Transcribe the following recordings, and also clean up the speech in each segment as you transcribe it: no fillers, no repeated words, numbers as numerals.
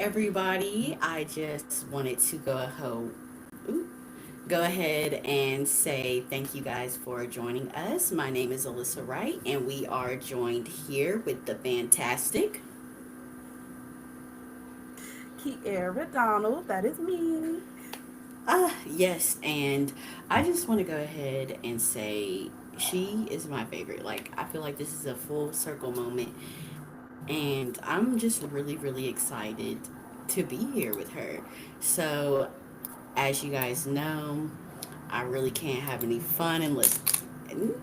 everybody. I just wanted to go ahead and say thank you guys for joining us. My name is Alyssa Wright, and we are joined here with the fantastic. Kierra Donald, that is me. Yes, and I just want to go ahead and say she is my favorite. Like, I feel like this is a full circle moment, and I'm just really excited to be here with her. So, as you guys know, I really can't have any fun unless,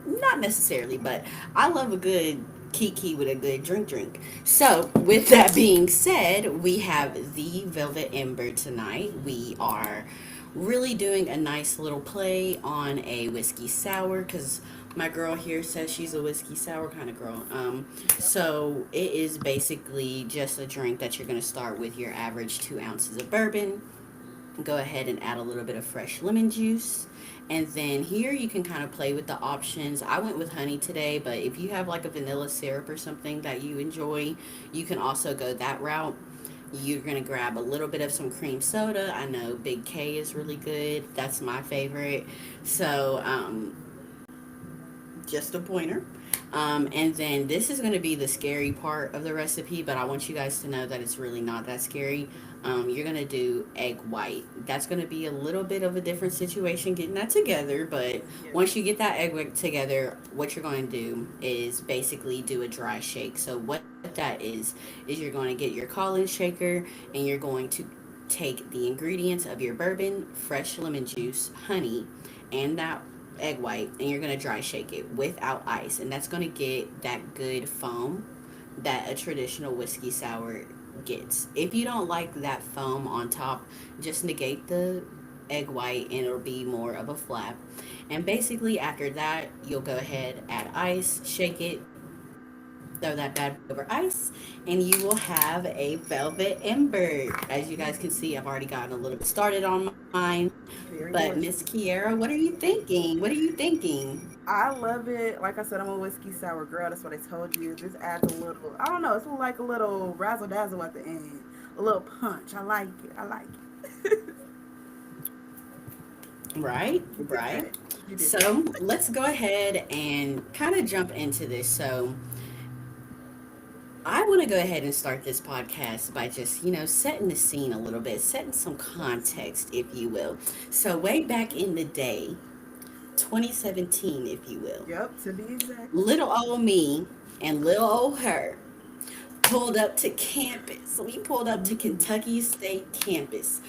not necessarily, but I love a good kiki with a good drink. So, with that being said, we have the Velvet Ember tonight. We are really doing a nice little play on a whiskey sour because my girl here says she's a whiskey sour kind of girl. So it is basically just a drink that you're going to start with your average 2 ounces of bourbon. Go ahead and add a little bit of fresh lemon juice. And then here you can kind of play with the options. I went with honey today, but if you have like a vanilla syrup or something that you enjoy, you can also go that route. You're going to grab a little bit of some cream soda. I know Big K is really good. That's my favorite. So, just a pointer. And then this is going to be the scary part of the recipe, but I want you guys to know that it's really not that scary. You're going to do egg white. That's going to be a little bit of a different situation getting that together, but Yeah. once you get that egg white together, what you're going to do is basically do a dry shake. So what that is you're going to get your Collins shaker and you're going to take the ingredients of your bourbon, fresh lemon juice, honey, and that egg white, and you're going to dry shake it without ice, and that's going to get that good foam that a traditional whiskey sour gets. If you don't like that foam on top, just negate the egg white and it'll be more of a flap. And basically after that, you'll go ahead, add ice, shake it, throw that bad boy over ice, and you will have a velvet ember. As you guys can see, I've already gotten a little bit started on mine. But Very Miss delicious. Kiera, what are you thinking? What are you thinking? I love it. Like I said, I'm a whiskey sour girl. That's what I told you. This adds a little, I don't know, it's like a little razzle dazzle at the end. A little punch. I like it. I like it. Right, You did right. that. You did that. So let's go ahead and kind of jump into this. So I want to go ahead and start this podcast by just, setting the scene a little bit, setting some context, if you will. So, way back in the day, 2017, if you will, Yep, to be exact. little old me and little old her pulled up to campus. We pulled up to Kentucky State campus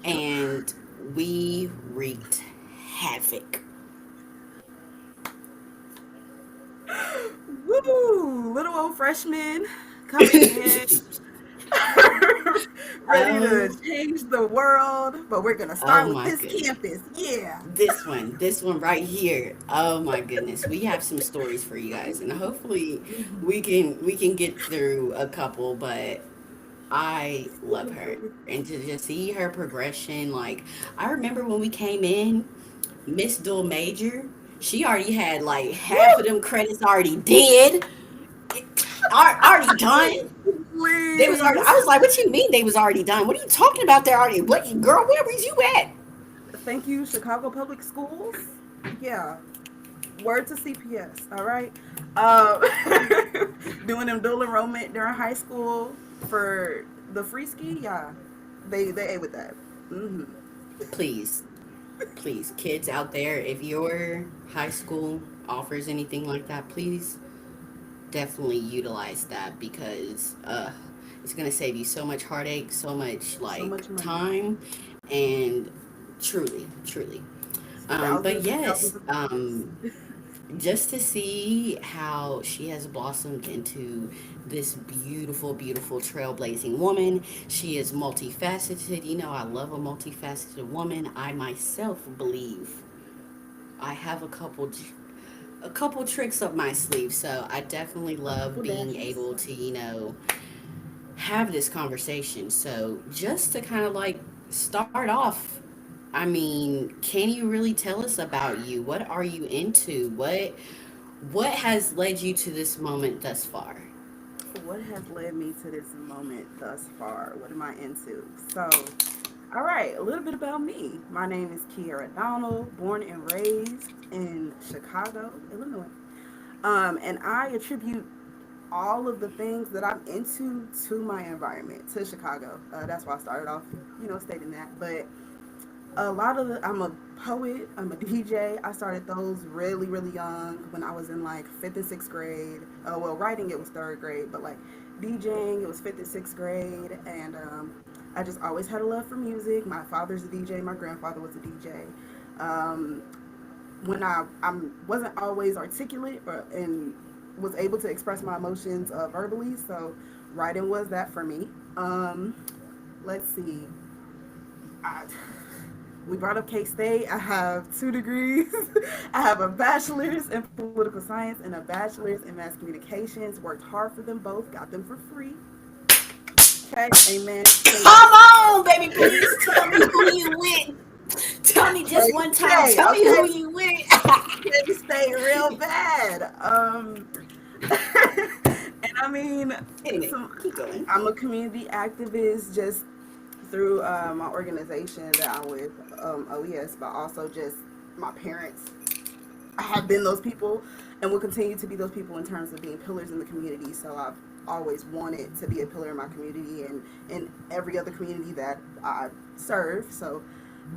Yep. and we wreaked havoc. Woo! Little old freshman coming in. Ready to Oh, change the world, but we're gonna oh start with my this goodness. campus. Yeah. This one right here. Oh my goodness. We have some stories for you guys and hopefully we can get through a couple, but I love her and to just see her progression. Like, I remember when we came in, Miss Dual Major, she already had like half of Woo! them credits already did. Already done. They was already. I Please. was like, "What you mean they was already done? What are you talking about? They're already. What, girl? Where was you at?" Thank you, Chicago Public Schools. Yeah. Word to CPS. All right. Um, doing them dual enrollment during high school for the free ski. Yeah. They ate with that. Hmm. Please, please, kids out there, if your high school offers anything like that, please definitely utilize that because it's gonna save you so much heartache, so much So like much money. time, and truly. But Thousands and yes, thousands of dollars. just to see how she has blossomed into this beautiful trailblazing woman. She is multifaceted. You know, I love a multifaceted woman. I myself believe I have a couple tricks up my sleeve, so I definitely A couple love being dashes. able to, have this conversation. So, just to kind of like start off, I mean, can you really tell us about you? What are you into? What has led you to this moment thus far? what has led me to this moment thus far? What am I into? So, all right, a little bit about me. My name is Kierra Donald, born and raised in Chicago, Illinois. And I attribute all of the things that I'm into to my environment, to Chicago. That's why I started off, stating that. But I'm a poet, I'm a DJ. I started those really, really young when I was in like fifth and sixth grade. Well, writing it was third grade, but like DJing it was fifth and sixth grade. And I just always had a love for music. My father's a DJ, my grandfather was a DJ. Um, when I wasn't always articulate and was able to express my emotions verbally, so writing was that for me. Um, let's see. I, we brought up K State. I have 2 degrees. I have a bachelor's in political science and a bachelor's in mass communications. Worked hard for them both, got them for free. Okay, amen. Come on, baby, please tell me who you with. Tell me just one time. Okay, Tell me okay. who you with. K State real bad. And I mean, Anyway, some, keep going. I'm a community activist just through my organization that I'm with, OES, but also just my parents have been those people and will continue to be those people in terms of being pillars in the community. So I've always wanted to be a pillar in my community and in every other community that I serve. So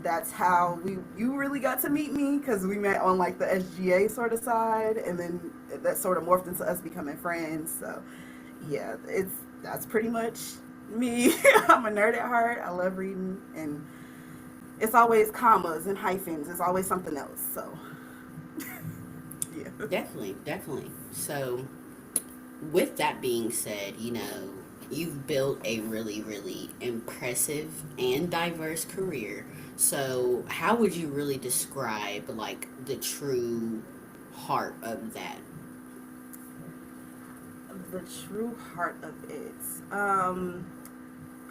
that's how you really got to meet me, because we met on like the SGA sort of side, and then that sort of morphed into us becoming friends. So yeah, that's pretty much me. I'm a nerd at heart. I love reading, and it's always commas and hyphens. It's always something else. So yeah. Definitely, definitely. So, with that being said, you've built a really, really impressive and diverse career. So, how would you really describe like the true heart of that? The true heart of it.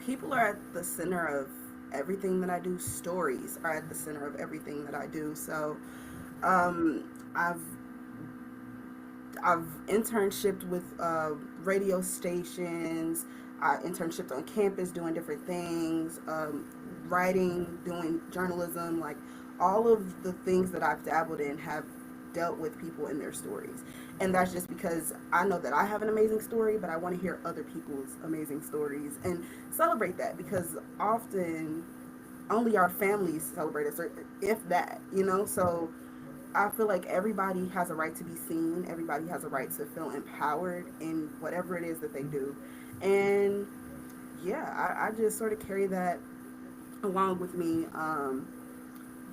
People are at the center of everything that I do. Stories are at the center of everything that I do. So, um, I've I've internshiped with radio stations. I internshiped on campus doing different things, writing, doing journalism. Like all of the things that I've dabbled in have dealt with people and their stories. And that's just because I know that I have an amazing story, but I want to hear other people's amazing stories and celebrate that, because often only our families celebrate us, or if that, So I feel like everybody has a right to be seen. Everybody has a right to feel empowered in whatever it is that they do. And yeah, I just sort of carry that along with me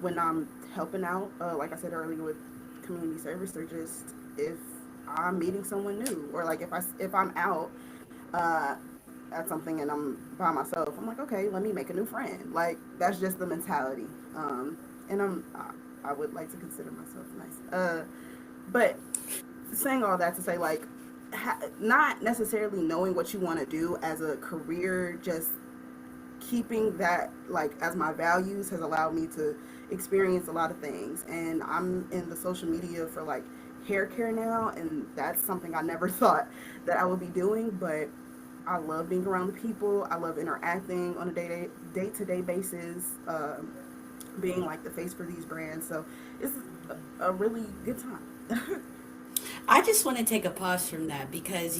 when I'm helping out, like I said earlier, with community service, or just if I'm meeting someone new, or like if I'm out uh, at something and I'm by myself, I'm like, okay, let me make a new friend. Like that's just the mentality. And I would like to consider myself nice. But saying all that to say, like, not necessarily knowing what you want to do as a career, just keeping that like as my values has allowed me to experience a lot of things. And I'm in the social media for like hair care now, and that's something I never thought that I would be doing. But I love being around the people. I love interacting on a day to day basis, being like the face for these brands. So it's a really good time. I just want to take a pause from that because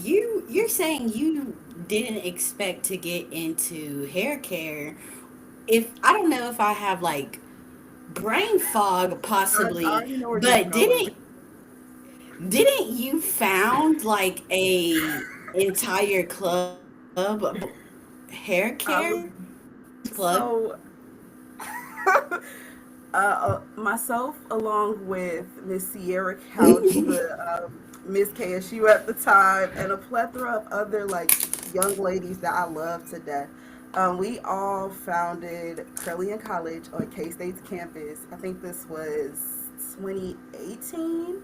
you're saying you didn't expect to get into hair care. If I don't know if I have like brain fog I possibly, already know where this is but going. didn't you found like a entire club hair care Um, club? so myself, along with Miss Sierra Couch, the Miss KSU at the time, and a plethora of other like young ladies that I love to death. We all founded Crellian College on K State's campus. I think this was 2018.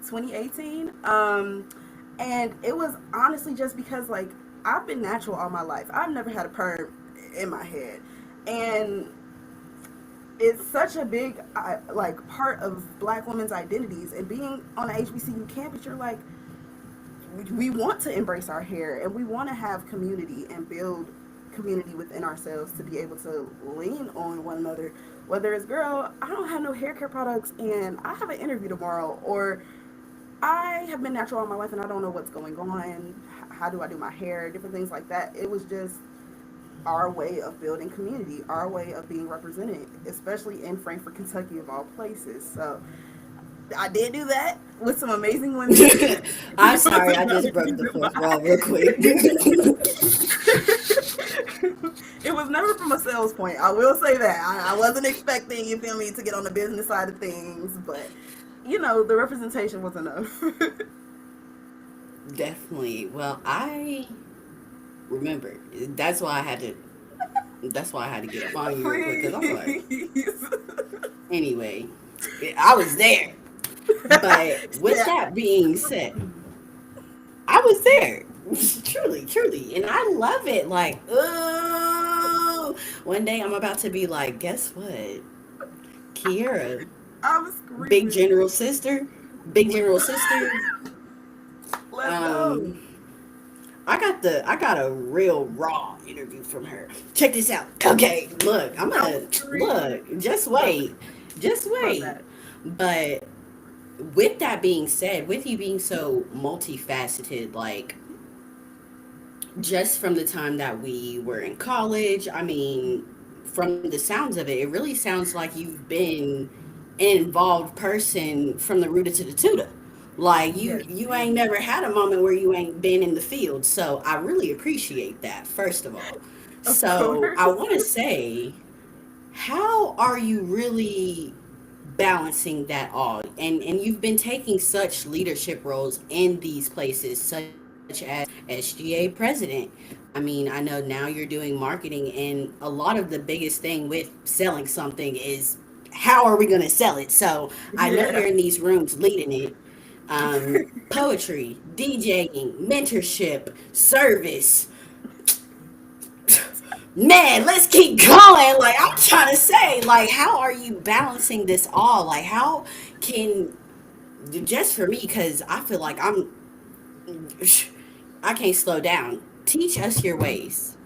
2018. And it was honestly just because like I've been natural all my life. I've never had a perm in my head, and it's such a big like part of Black women's identities. And being on a HBCU campus, you're like, we want to embrace our hair and we want to have community and build community within ourselves to be able to lean on one another. Whether it's, girl, I don't have no hair care products and I have an interview tomorrow, or I have been natural all my life and I don't know what's going on. How do I do my hair? Different things like that. It was just our way of building community, our way of being represented, especially in Frankfort, Kentucky, of all places. So I did do that with some amazing women. I'm It was sorry, I another just broke the reason fourth why. wall real quick. It was never from a sales point. I will say that. I wasn't expecting, you feel me, to get on the business side of things, but the representation was enough. Definitely. Well, I remember. That's why I had to. That's why I had to get up on you real quick because I'm like, Please. anyway, I was there. But with Yeah. that being said, I was there. Truly, truly. And I love it. Like, oh, one day I'm about to be like, guess what? Kierra, I was big screaming. general sister, big general sister. Let's go. Um, I got a real raw interview from her. Check this out. Okay, look, I'm I was gonna screaming. look. Just Love wait, that. just Love wait. that. But with that being said, with you being so multifaceted, like just from the time that we were in college, I mean, from the sounds of it, it really sounds like you've been an involved person from the rooter to the tutor. Like Yes, you ain't ma'am. never had a moment where you ain't been in the field. So I really appreciate that, first of all. Of So I course. want to say, how are you really balancing that all? And you've been taking such leadership roles in these places, such as SGA president. I mean, I know now you're doing marketing, and a lot of the biggest thing with selling something is how are we going to sell it? So I know Yeah. you're in these rooms leading it. Poetry, DJing, mentorship, service, man, let's keep going. Like I'm trying to say, like, how are you balancing this all? Like, how can just for me, because I feel like I can't slow down. Teach us your ways.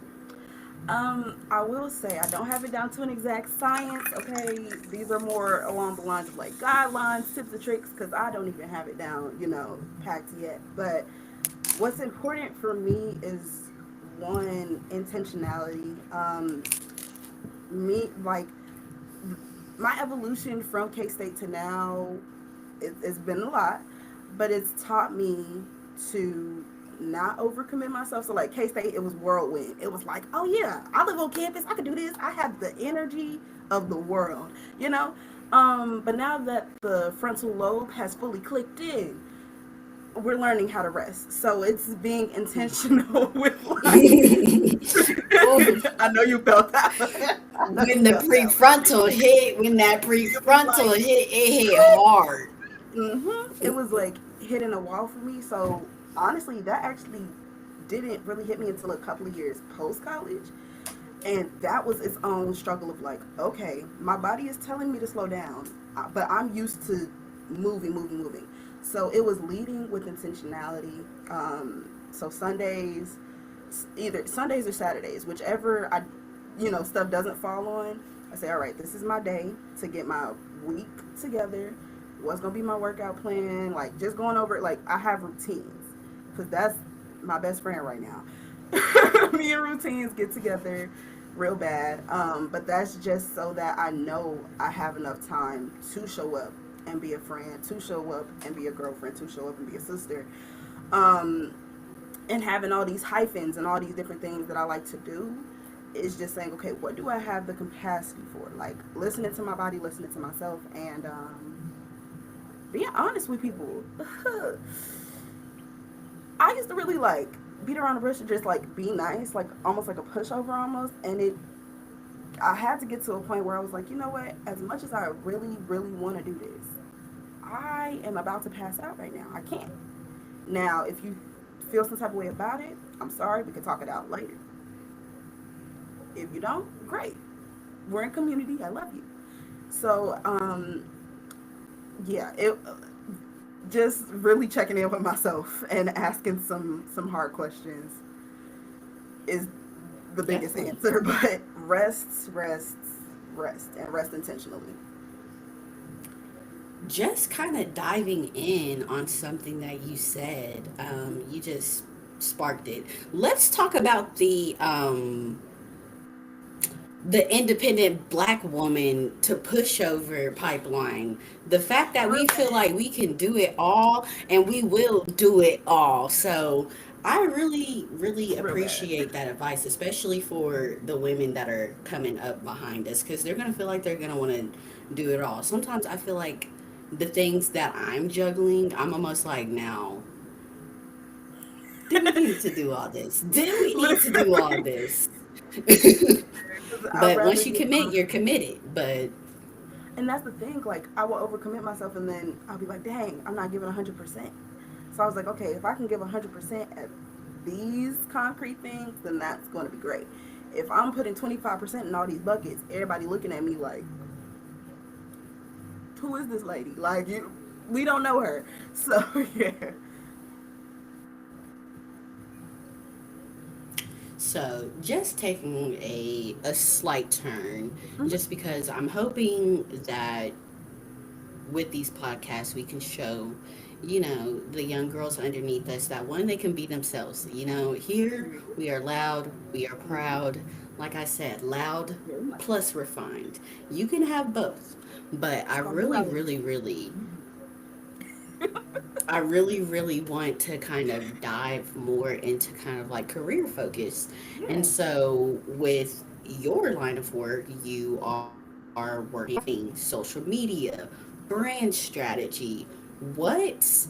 I will say I don't have it down to an exact science. Okay, these are more along the lines of like guidelines, tips, and tricks, because I don't even have it down, packed yet. But what's important for me is one, intentionality. Me like my evolution from K State to now, it's been a lot, but it's taught me to not overcommit myself. So like K State, it was whirlwind. It was like, oh yeah, I live on campus. I can do this. I have the energy of the world, you know. But now that the frontal lobe has fully clicked in, we're learning how to rest. So it's being intentional with like. Ooh, I know you felt that. I know you when the felt that one. prefrontal hit, when that It was prefrontal like, hit, it hit hard. it was like hitting a wall for me. So honestly, that actually didn't really hit me until a couple of years post college. And that was its own struggle of like, okay, my body is telling me to slow down, but I'm used to moving, moving, moving. So it was leading with intentionality. So Sundays, either Sundays or Saturdays, whichever stuff doesn't fall on, I say, all right, this is my day to get my week together. What's gonna be my workout plan? Like just going over it. Like I have routines because that's my best friend right now. Me and routines get together real bad. But that's just so that I know I have enough time to show up and be a friend, to show up and be a girlfriend, to show up and be a sister. Um, and having all these hyphens and all these different things that I like to do is just saying, okay, what do I have the capacity for? Like listening to my body, listening to myself, and being honest with people. I used to really like beat around the bush and just like be nice, like almost like a pushover almost. And I had to get to a point where I was like, you know what? As much as I really, really want to do this, I am about to pass out right now. I can't. Now, if you feel some type of way about it, I'm sorry. We can talk it out later. If you don't, great. We're in community. I love you. So, yeah, just really checking in with myself and asking some hard questions is the biggest Definitely. answer. But rest, and rest intentionally. Just kind of diving in on something that you said, you just sparked it. Let's talk about the independent black woman to pushover pipeline. The fact that we feel like we can do it all and we will do it all. So I really, really Real bad. appreciate that advice, especially for the women that are coming up behind us, because they're going to feel like they're going to want to do it all. Sometimes I feel like the things that I'm juggling, I'm almost like, now, do we need to do all this? Do we need to do all this? I'd But rather once you get commit, you're committed. But and that's the thing. Like I will overcommit myself, and then I'll be like, "Dang, I'm not giving 100%." So I was like, "Okay, if I can give 100% at these concrete things, then that's going to be great. If I'm putting 25% in all these buckets, everybody looking at me like, who is this lady? Like you, we don't know her." So yeah, so just taking a slight turn, mm-hmm. just because I'm hoping that with these podcasts we can show, the young girls underneath us that one, they can be themselves. Here Period. we are loud, we are proud. Like I said, loud Very much so. plus refined. You can have both. But It's gonna be relevant. I really, really want to kind of dive more into kind of like career focus. And Yeah. so, with your line of work, you are working social media, brand strategy. What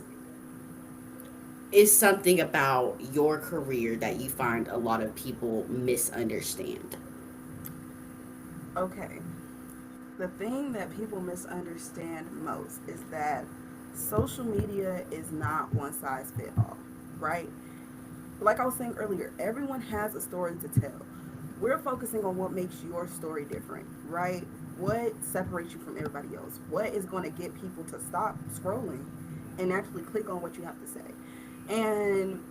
is something about your career that you find a lot of people misunderstand? Okay. The thing that people misunderstand most is that social media is not one size fit all, right? Like I was saying earlier, everyone has a story to tell. We're focusing on what makes your story different, right? What separates you from everybody else? What is going to get people to stop scrolling and actually click on what you have to say? And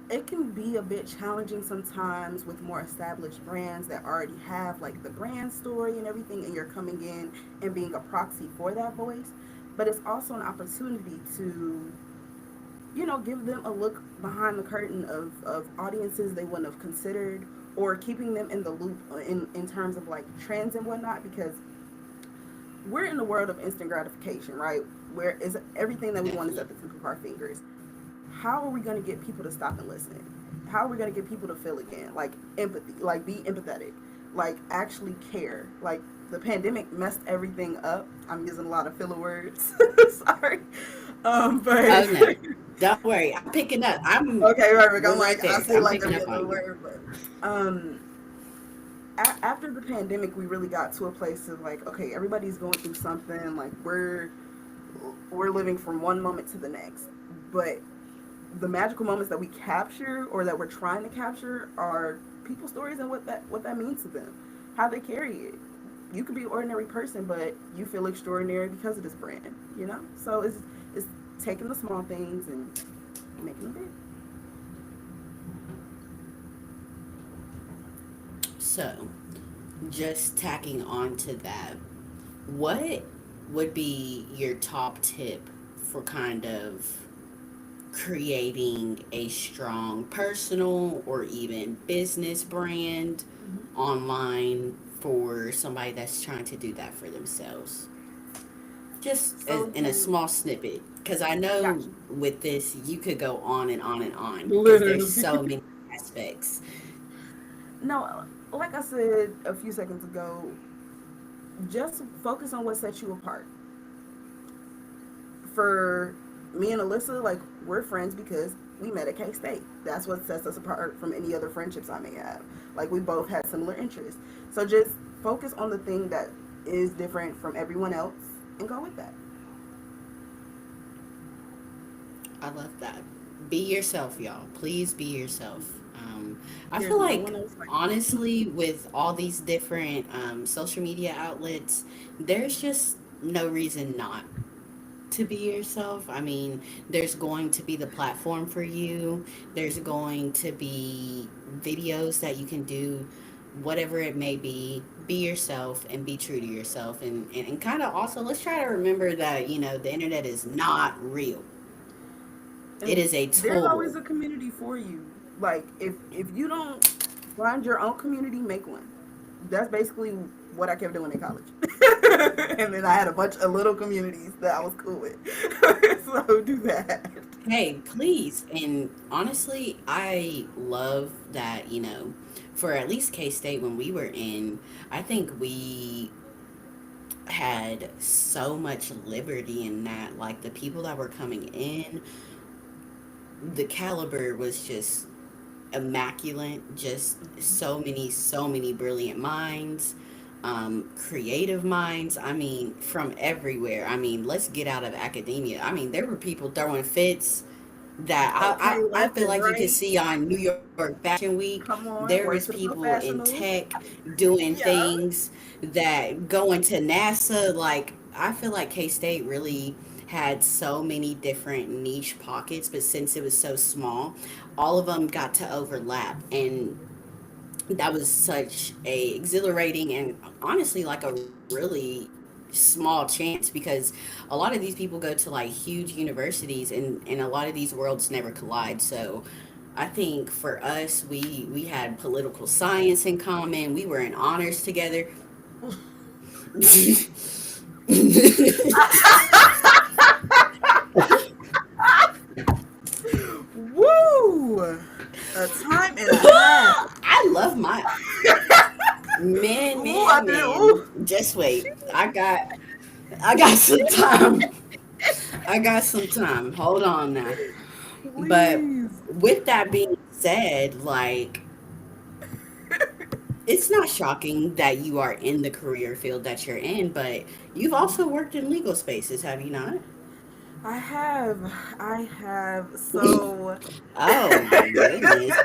it can be a bit challenging sometimes with more established brands that already have like the brand story and everything, and you're coming in and being a proxy for that voice. But it's also an opportunity to, give them a look behind the curtain of audiences they wouldn't have considered, or keeping them in the loop in terms of like trends and whatnot, because we're in the world of instant gratification, right? Where is everything that we want is Definitely. at the tip of our fingers. How are we going to get people to stop and listen? How are we going to get people to feel again? Like empathy, like be empathetic, like actually care. Like the pandemic messed everything up. I'm using a lot of filler words. Sorry. But Oh no, don't worry. I'm picking up. okay, right. We're I'm right like, I there. say I'm like picking every up other on you. word, but after the pandemic, we really got to a place of like, okay, everybody's going through something. Like we're living from one moment to the next, but the magical moments that we capture or that we're trying to capture are people's stories and what that means to them, how they carry it. You could be an ordinary person, but you feel extraordinary because of this brand, you know. So it's taking the small things and making them big. So, just tacking on to that, what would be your top tip for kind of creating a strong personal or even business brand online for somebody that's trying to do that for themselves? Just So in a again, small snippet, because I know gotcha. with this you could go on and on and on because there's Literally. so many aspects. No, like I said a few seconds ago, just focus on what sets you apart. For me and Alyssa, like we're friends because we met at K State. That's what sets us apart from any other friendships I may have. Like we both had similar interests. So just focus on the thing that is different from everyone else and go with that. I love that. Be yourself, y'all. Please be yourself. I There's feel no like, one else like you. honestly, with all these different social media outlets, there's just no reason not. to be yourself. I mean, there's going to be the platform for you. There's going to be videos that you can do, whatever it may be. Be yourself and be true to yourself. And kind of also, let's try to remember that, the internet is not real. It And is a there's tool. always a community for you. Like if you don't find your own community, make one. That's basically what I kept doing in college. And then I had a bunch of little communities that I was cool with. So do that. Hey, please. And honestly, I love that, for at least K State when we were in, I think we had so much liberty in that. Like the people that were coming in, the caliber was just immaculate. Just so many brilliant minds, creative minds. I mean, from everywhere. I mean, let's get out of academia. I mean, there were people throwing fits that Okay, I left feel and like you could right. see on New York Fashion Week. Come There on, was words to the people in professionals. tech doing Yeah. things that going to NASA. Like I feel like K State really had so many different niche pockets, but since it was so small, all of them got to overlap, and that was such a exhilarating and honestly like a really small chance because a lot of these people go to like huge universities and a lot of these worlds never collide. So I think for us we had political science in common. We were in honors together. Woo! A time and a half. I love my man, Ooh, I man, did. man. Ooh, Just wait. I got some time. I got some time. Hold on now. But please. with that being said, like it's not shocking that you are in the career field that you're in, but you've also worked in legal spaces, have you not? I have. I have. So, Oh my goodness.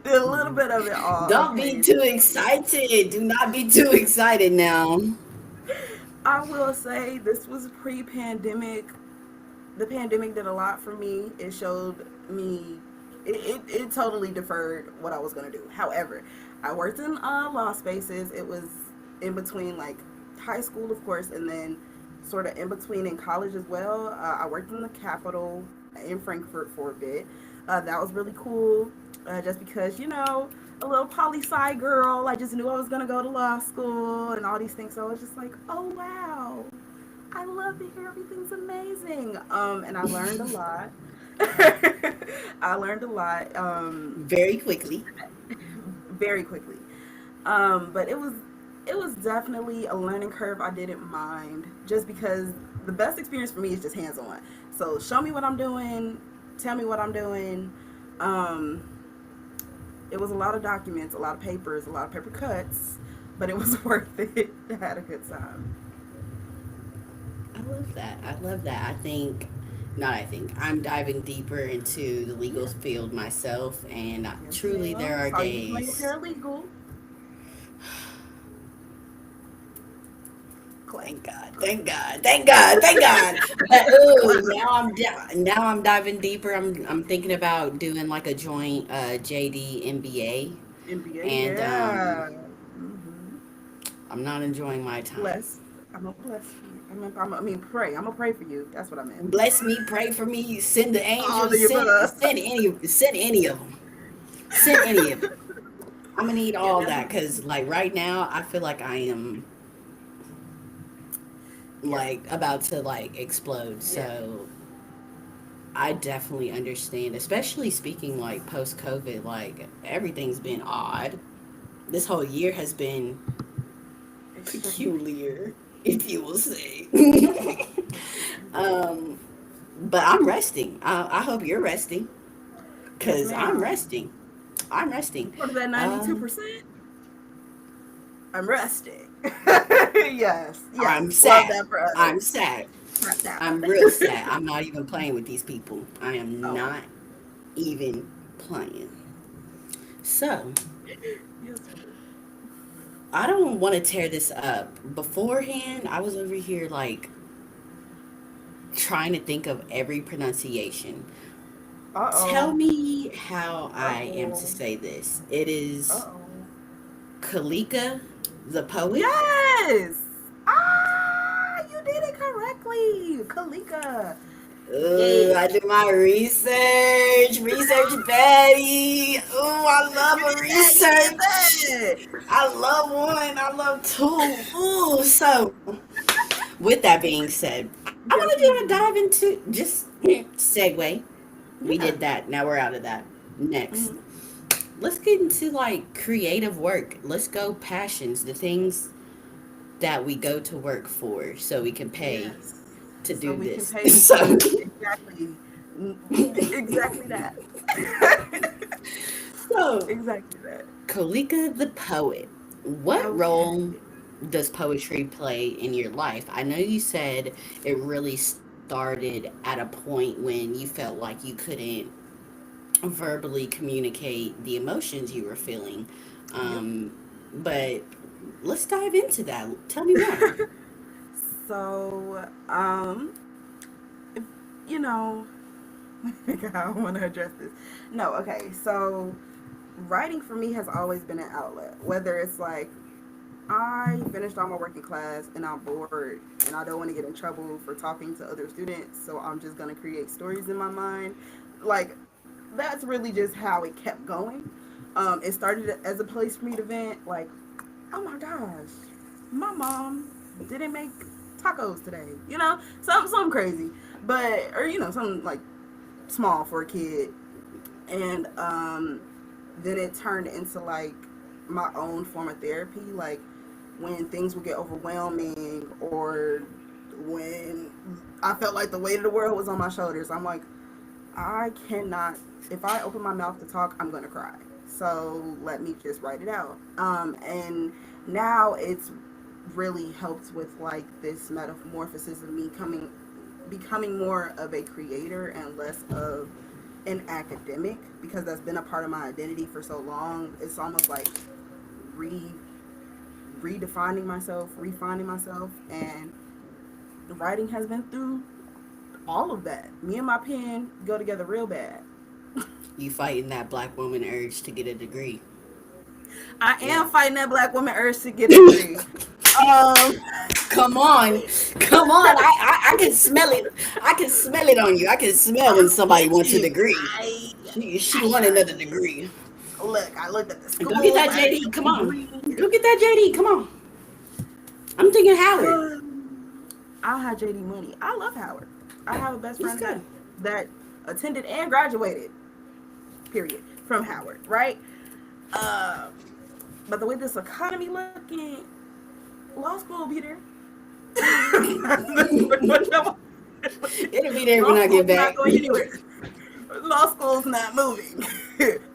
did a little bit of it all. Don't be Okay. too excited. Do not be too excited now. I will say this was pre pandemic. The pandemic did a lot for me. It showed me, it totally deferred what I was going to do. However, I worked in law spaces. It was in between like high school, of course, and then sort of in between in college as well. I worked in the Capitol in Frankfurt for a bit. That was really cool, just because, a little poli sci girl. I just knew I was going to go to law school and all these things. So I was just like, oh, wow. I love it here. Everything's amazing. And I learned a lot. I learned a lot. Very quickly. Very quickly. But it was definitely a learning curve I didn't mind, just because the best experience for me is just hands on. So show me what I'm doing, tell me what I'm doing. Um, it was a lot of documents, a lot of papers, a lot of paper cuts, but it was worth it. I had a good time. I love that. I love that. Not I think, I'm diving deeper into the legal field myself, and Yes, truly there ma'am. are Saw you becoming a days. paralegal. Clap, Thank God, clap, thank God, thank God, thank God. But ooh, clap. now I'm diving deeper. I'm thinking about doing like a joint JD MBA, NBA, and yeah. Mm-hmm. I'm not enjoying my time. Blessed. I'm gonna bless you. I mean, pray. I'm gonna pray for you. That's what I meant. Bless me, pray for me, send the All angels, the above. send any of them, send any of them. I'm gonna need Yeah, all that definitely. because like right now I feel like I am Yeah, like about to like explode. yeah. So I definitely understand, especially speaking like post COVID, like everything's been odd. This whole year has been Extreme. peculiar, if you will say. um, but I'm resting. I hope you're resting Yes, because I'm ma'am. resting. I'm resting. What is that? Um, 92%. I'm resting. Yes, I'm yes. Love sad. that for I'm others. sad. Not that. I'm real sad. I'm not even playing with these people. I am Oh, not even playing. So, yes, ma'am. I don't want to tear this up. Beforehand, I was over here like trying to think of every pronunciation. Uh Tell oh. me how Uh I am to oh. say this. It Uh is oh. Kalika the poet. Yes. Ah, you did it correctly, Kalika. Ooh, I Yes. do my research. Research Betty. Ooh, I You love did a that. You did research. that. I love one. I love two. Ooh, so with that being said, I want Yes, to dive ma'am. into just segue. We did Yeah. that. Now we're out of that. Next, Hmm. let's get into like creative work. Let's go passions, the things that we go to work for so we can pay Yes. to So do we can this. pay So, exactly, exactly that. so Exactly that. Kalika the poet, what role Okay. does poetry play in your life? I know you said it really started at a point when you felt like you couldn't verbally communicate the emotions you were feeling. Yep. But let's dive into that. Tell me more. So, if, you know, I want to address this. No, okay. So, writing for me has always been an outlet. Whether it's like I finished all my working class and I'm bored and I don't want to get in trouble for talking to other students, so I'm just gonna create stories in my mind. Like that's really just how it kept going. It started as a place for me to vent. Like, oh my gosh, my mom didn't make tacos today. You know, something crazy, but or something like small for a kid, and then it turned into like my own form of therapy. Like when things would get overwhelming or when I felt like the weight of the world was on my shoulders, I'm like, I cannot, if I open my mouth to talk, I'm going to cry. So let me just write it out. And now it's really helped with like this metamorphosis of me becoming more of a creator and less of an academic, because that's been a part of my identity for so long. It's almost like re redefining myself, refining myself, and writing has been through all of that. Me and my pen go together real bad. You fighting that black woman urge to get a degree. I Yeah. am fighting that black woman urge to get a degree. Um, Come on, come on! I can smell it. I can smell it on you. I can smell when somebody get wants a you. degree. She want another degree. Look. I looked at the Go get schools. that I JD. took Come the on, degree. go get that JD. Come on. I'm thinking Howard. I had JD money. I love Howard. I have a best Let's friend go. that attended and graduated. Period from Howard. Right. Uh, but the way this economy looking, law school will be there. That's pretty much how I look at it. It'll be there when Law I get school's not back. going anywhere. Law school's not moving.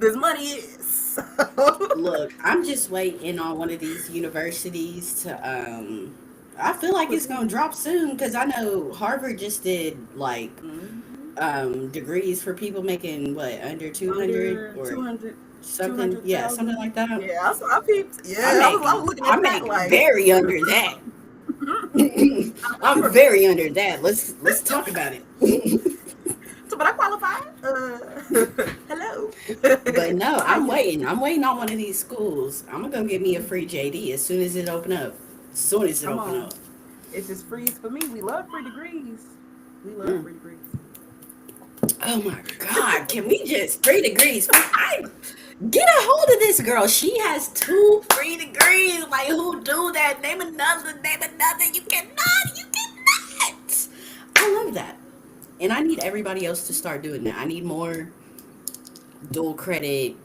This money is. Look, I'm just waiting on one of these universities to I feel like Put it's me. gonna drop soon because I know Harvard just did like Mm-hmm. degrees for people making what under 200 Under or 200, something. Yeah, something like that. Yeah, I peeped. I Yeah, make I was looking I at that make like, very under that. I'm very under that. Let's talk about it. so, but I qualify. Hello. But no, I I'm can. waiting. I'm waiting on one of these schools. I'm gonna go get me a free JD as soon as it open up. As soon as it Come open on. up. It's just freeze for me. We love free degrees. We love Mm. free degrees. Oh my God! Can we just free degrees? I get a hold of this girl. She has two free degrees. Like who do that? Name another. Name another. You cannot. You cannot. I love that, and I need everybody else to start doing that. I need more dual credit.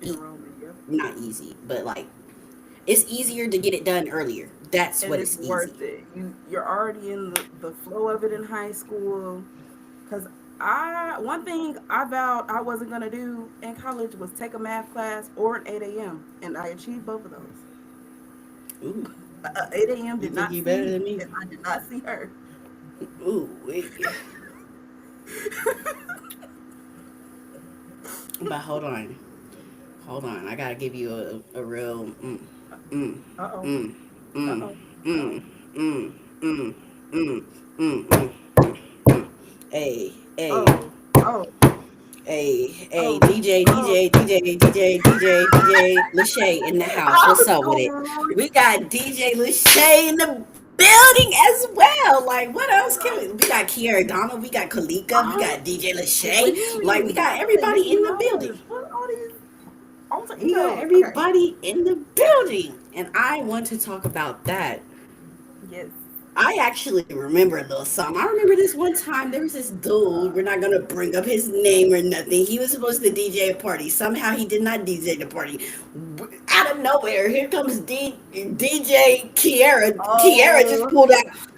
Enrollment. Yep. Not easy, but like it's easier to get it done earlier. That's And what it's it's easy. worth it. You're already in the flow of it in high school. Cause I one thing I vowed I wasn't gonna do in college was take a math class or an 8 a.m. and I achieved both of those. Ooh, 8 a.m. you did think not you see better me, than me? and I did not see her. Ooh, wait. But hold on. I gotta give you a real mm, Uh oh. mm, Uh mm, oh. Uh mm, oh. mm, mm. Mm, mm, mm, mm, mm. Hey, hey, Oh, oh, hey, oh, oh. DJ Lachey in the house. I What's was up with it? We got DJ Lachey in the building as well. Like, what else can we got Kierra, we got Kalika, we got DJ Lachey. Like, we screaming. got I said everybody Nicki in the building. Minaj. What are all these alter We got egos? Okay. everybody in the building. And I want to talk about that. Yes. I actually remember a little something. I remember this one time there was this dude. We're not gonna bring up his name or nothing. He was supposed to DJ a party. Somehow he did not DJ the party. Out of nowhere, here comes DJ Kierra. Oh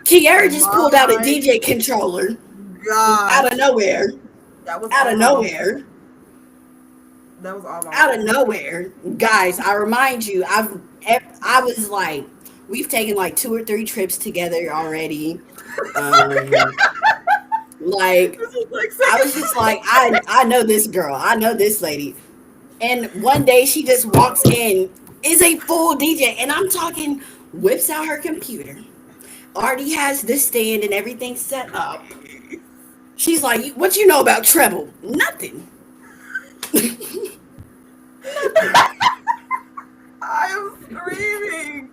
Kierra just pulled out a my DJ controller out of gosh. nowhere. That was Out all of my mom's nowhere. fault. That was all my Out mom's of fault. nowhere, guys. I remind you, I was like, we've taken like 2 or 3 trips together already. Um, like This was like I second was just like, time. I know this girl, I know this lady, and one day she just walks in, is a full DJ, and I'm talking, whips out her computer, already has the stand and everything set up. She's like, "What you know about treble?" Nothing. Nothing. I am screaming.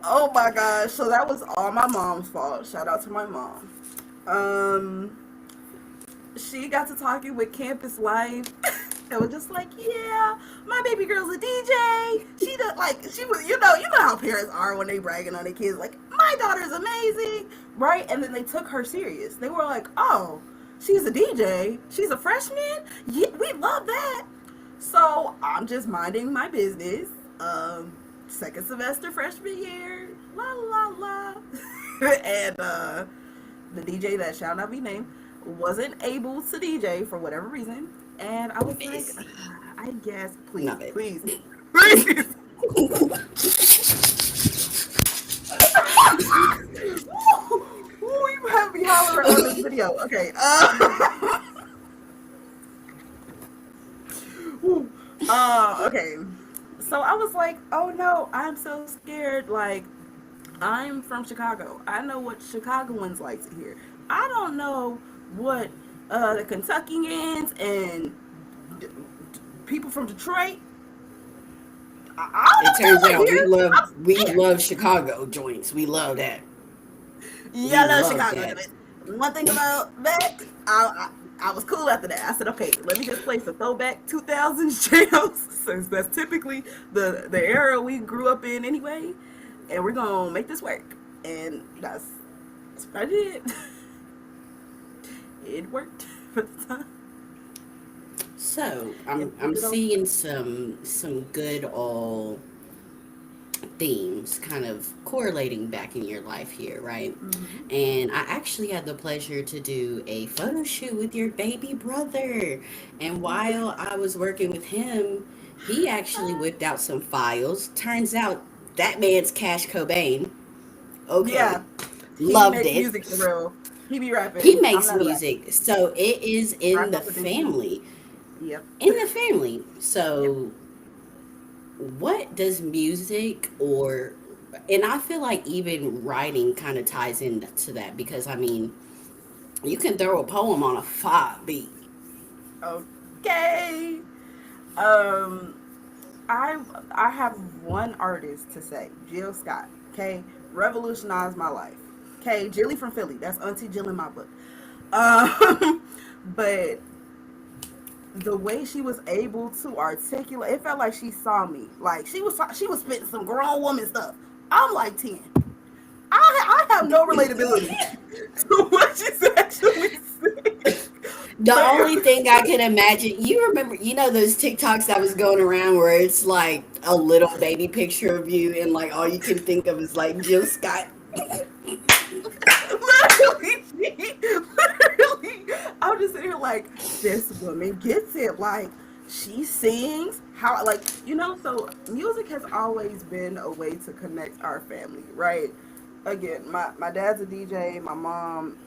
Oh my gosh. So that was all my mom's fault. Shout out to my mom. Um, she got to talking with Campus Life and was just like, yeah, my baby girl's a DJ. She does like she was you know how parents are when they bragging on their kids, like, my daughter's amazing, right? And then they took her serious. They were like, oh, she's a DJ. She's a freshman? Yeah, we love that. So I'm just minding my business. Second semester freshman year. La la la. And the DJ that shall not be named wasn't able to DJ for whatever reason. And I was like, Messy. I guess, please, Love it. please, please. Ooh, you have me hollering on this video. Okay. Ooh, okay. So I was like, oh no, I'm so scared. Like, I'm from Chicago. I know what Chicagoans like to hear. I don't know what the Kentuckians and people from Detroit. I It don't know turns what they out like here. I'm we scared. love Chicago joints. We love that. We Yeah, I love love Chicago. that. One thing about that, I was cool after that. I said, okay, let me just play some throwback 2000s jams, since that's typically the era we grew up in anyway, and we're gonna make this work. And that's what I did. It worked for the time. So It I'm pulled it off. seeing some good all themes kind of correlating back in your life here, right? Hmm. And I actually had the pleasure to do a photo shoot with your baby brother. And while I was working with him, he actually whipped out some files. Turns out that man's Cash Cobain. Okay. Yeah, he Loved makes it. music for real. He be He rapping. I'm makes not a rapper. music. So it is I in the fuck with them too. family. Yep. In the family. Yep. So what does music or, and I feel like even writing kind of ties into that, because I mean, you can throw a poem on a 5 beat. Okay. Um, I have one artist to say, Jill Scott. Okay, revolutionized my life. Okay, Jilly from Philly. That's Auntie Jill in my book. But the way she was able to articulate, it felt like she saw me. Like she was spitting some grown woman stuff. I'm like 10. I have no relatability to what she's actually saying. The But only thing I can imagine, you remember, those TikToks that was going around where it's like a little baby picture of you, and like all you can think of is like Jill Scott. literally, literally, I'm just sitting here like, this woman gets it. Like, she sings how, like, so music has always been a way to connect our family, right? Again, my dad's a DJ, my mom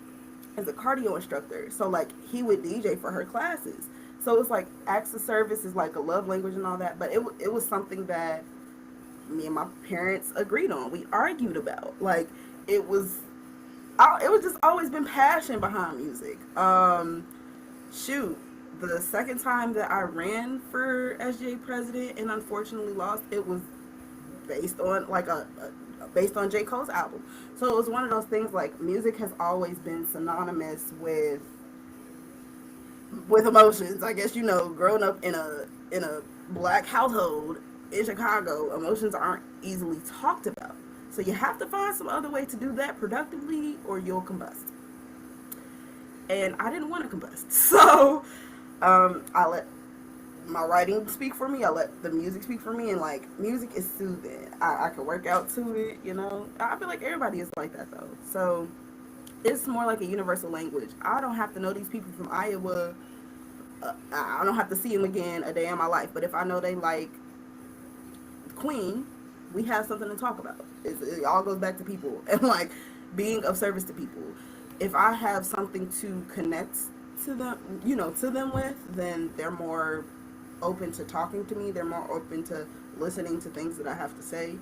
is a cardio instructor. So, like, he would DJ for her classes. So it's like acts of service is like a love language and all that. But it was something that me and my parents agreed on. We argued about. Like, it was it was just always been passion behind music. Shoot, the second time that I ran for SGA president and unfortunately lost, it was based on like based on J. Cole's album. So it was one of those things like music has always been synonymous with emotions. I guess growing up in a black household in Chicago, emotions aren't easily talked about. So you have to find some other way to do that productively, or you'll combust. And I didn't want to combust, so I let my writing speak for me. I let the music speak for me, and like music is soothing. I can work out to it. I feel like everybody is like that though. So it's more like a universal language. I don't have to know these people from Iowa. I don't have to see them again a day in my life. But if I know they like Queen, we have something to talk about. It all goes back to people and like being of service to people. If I have something to connect to them with, then they're more open to talking to me. They're more open to listening to things that I have to say.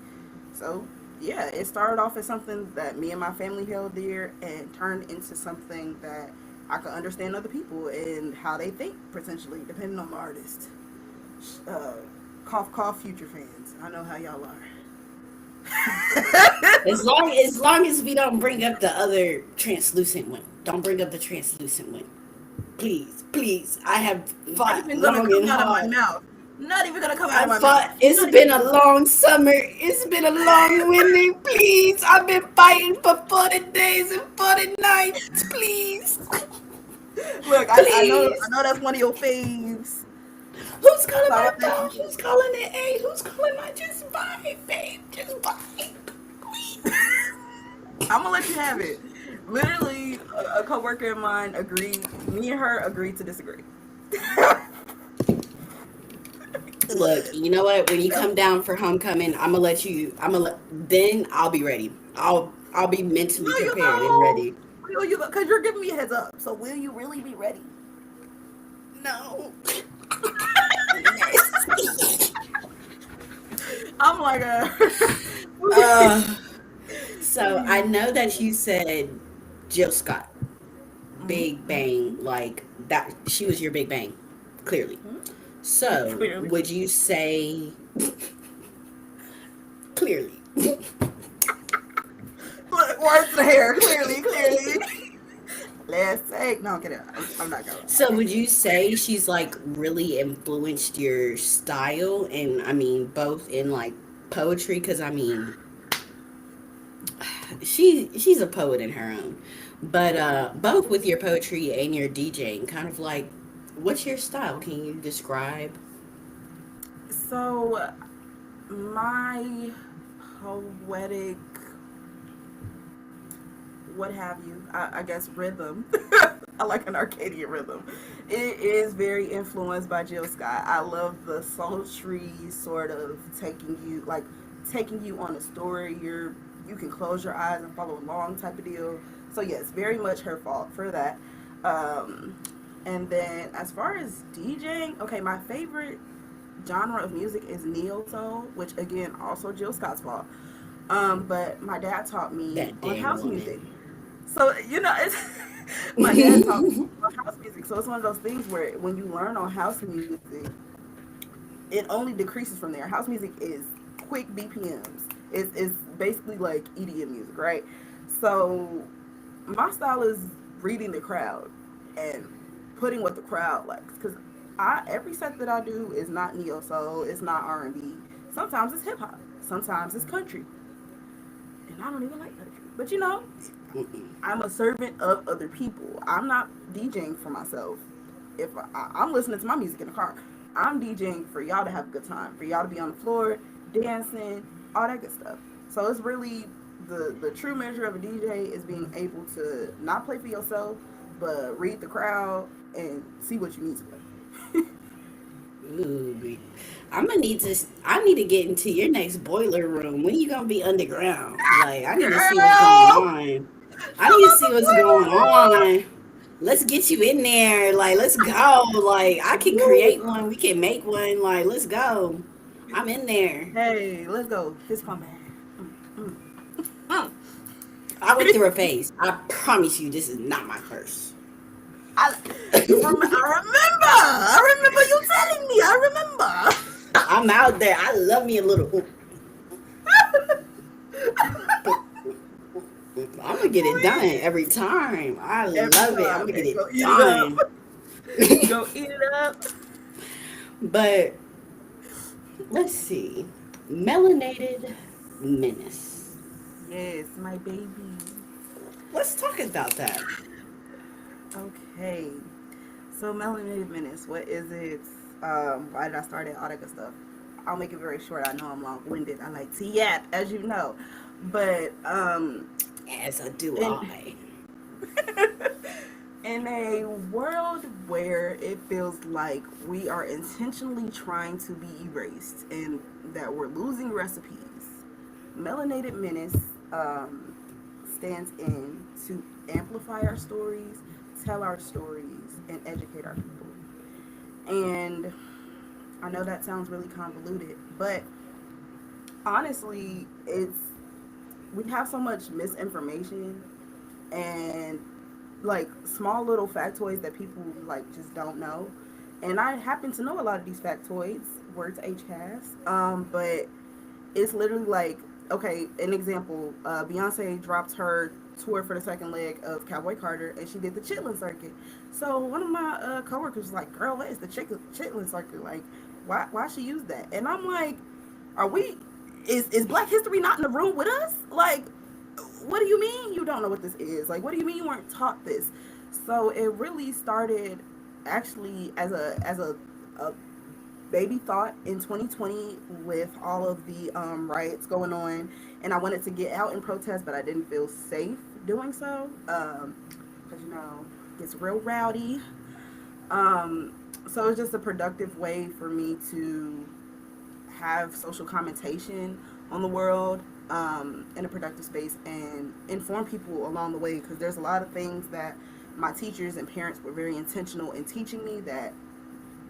So yeah, it started off as something that me and my family held dear and turned into something that I could understand other people and how they think, potentially, depending on the artist. Uh, cough, cough, future fans. I know how y'all are. As long as we don't bring up the other translucent one. Don't bring up the translucent one. Please, please. I have Not fought even gonna long and come out of my hard. mouth. Not even gonna come out I of my mouth. fought. It's Not been even a gonna. long summer. It's been a long winter. Please. I've been fighting for 40 days and 40 nights. Please. Look, I Please. know that's one of your faves. Who's So calling I'm my gonna let phone? you. Who's calling it A? Who's calling my just vibe, babe? Just vibe. Please. I'm gonna let you have it. Literally, a coworker of mine agreed. Me and her agreed to disagree. Look, you know what? When you come down for homecoming, I'm gonna let you. Then I'll be ready. I'll be mentally Will you prepared and though? ready. Will you? Because you're giving me a heads up. So will you really be ready? No. Yes. I'm like, Uh, so I know that you said Jill Scott, Big Bang, like that. She was your Big Bang, clearly. So clearly. would you say clearly? Look, words in the hair. Clearly, clearly. Let's say no. I'm kidding. I'm not gonna. So would you say she's like really influenced your style, and I mean both in like poetry? Because I mean she's a poet in her own, but both with your poetry and your DJing, kind of like what's your style? Can you describe? So my poetic, what have you? I guess rhythm. I like an Arcadian rhythm. It is very influenced by Jill Scott. I love the sultry sort of taking you on a story. You can close your eyes and follow along type of deal. So yes, very much her fault for that. Um, and then as far as DJing, okay, my favorite genre of music is neo soul, which again also Jill Scott's fault. But my dad taught me That on damn house music. woman. So it's my dad taught me on house music. So it's one of those things where when you learn on house music, it only decreases from there. House music is quick BPMs. It's basically like EDM music, right? So my style is reading the crowd and putting what the crowd likes. Because every set that I do is not neo soul, it's not R&B. Sometimes it's hip hop, sometimes it's country, and I don't even like country. But I'm a servant of other people. I'm not DJing for myself. If I'm listening to my music in the car, I'm DJing for y'all to have a good time, for y'all to be on the floor, dancing, all that good stuff. So it's really the true measure of a DJ is being able to not play for yourself, but read the crowd and see what you need to play. Ooh, I'm gonna need to. I need to get into your next boiler room. When you gonna be underground? Like I need to see what's going Girl, on. I show need to us see the what's going boiler on. Let's get you in there. Like let's go. Like I can create room. one. We can make one. Like let's go. I'm in there. Hey, let's go. Fist pump man. Mm, mm, mm. I went through a phase. I promise you, this is not my first. I, I remember you telling me. I remember. I'm out there. I love me a little. I'm gonna get it done Wait. every time. I Every love it. I'm time, gonna get and go it eat it up. done. Go eat it up. But let's see. Melanated menace. Yes, my baby. Let's talk about that. Okay. So melanated menace, what is it? Why did I start it? All that good stuff. I'll make it very short. I know I'm long winded. I like to yap, as you know. But As I do in I. in a world where it feels like we are intentionally trying to be erased and that we're losing recipes, melanated menace um, stands in to amplify our stories, tell our stories, and educate our people. And I know that sounds really convoluted, but honestly, it's we have so much misinformation and like small little factoids that people like just don't know. And I happen to know a lot of these factoids, word to HCAS. But it's literally like, okay, an example, Beyonce dropped her tour for the second leg of Cowboy Carter, and she did the Chitlin circuit. So one of my coworkers was like, "Girl, what is the Chitlin circuit? Like, why she use that?" And I'm like, "Are we? Is Black History not in the room with us? Like, what do you mean you don't know what this is? Like, what do you mean you weren't taught this?" So it really started actually a baby thought in 2020 with all of the riots going on, and I wanted to get out and protest, but I didn't feel safe doing so because you know it's real rowdy. Um, so it's just a productive way for me to have social commentation on the world in a productive space and inform people along the way because there's a lot of things that my teachers and parents were very intentional in teaching me that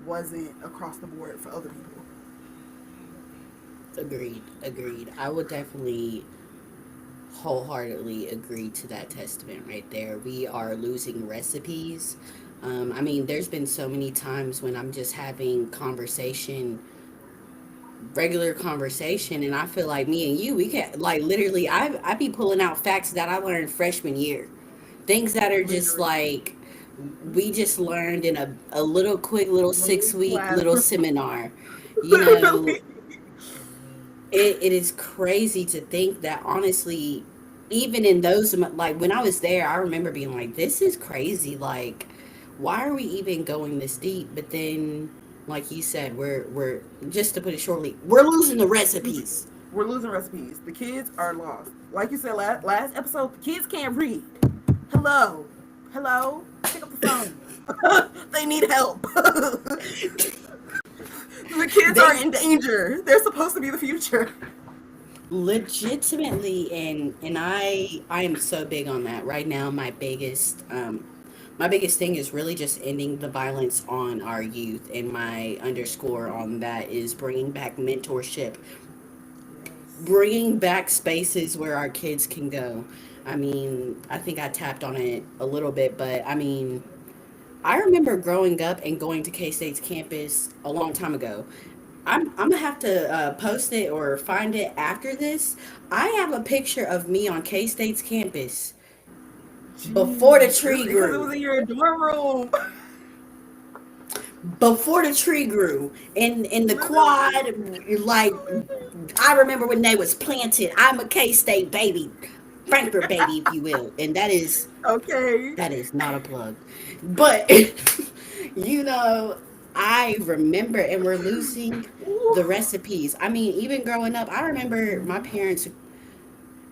wasn't across the board for other people. Agreed. Agreed. I would definitely wholeheartedly agree to that testament right there. We are losing recipes. I mean, there's been so many times when I'm just having conversation, regular conversation, and I feel like me and you, we can like literally. I be pulling out facts that I learned freshman year, things that are just Literally, like we just learned in a little quick little little 6 week little classroom. seminar. You know, Literally. it is crazy to think that honestly, even in those like when I was there, I remember being like, "This is crazy. Like, why are we even going this deep?" But then, like you said, we're just to put it shortly, we're losing the recipes. We're losing recipes. The kids are lost. Like you said last episode, the kids can't read. Hello. Hello. Pick up the phone. They need help. The kids are They in danger. They're supposed to be the future. legitimately, and I am so big on that right now. My biggest thing is really just ending the violence on our youth, and my underscore on that is bringing back mentorship, Yes. bringing back spaces where our kids can go. I mean, I think I tapped on it a little bit, but I mean, I remember growing up and going to K State's campus a long time ago. I'm gonna have to post it or find it after this. I have a picture of me on K State's campus before the Jeez. tree Because it grew. was in your dorm room. Before the tree grew in the Literally. quad, like I remember when they was planted. I'm a K State baby, Frankfurt baby, if you will, and Okay. that is not a plug, but you know, I remember, and we're losing the Ooh. recipes. I mean, even growing up, I remember my parents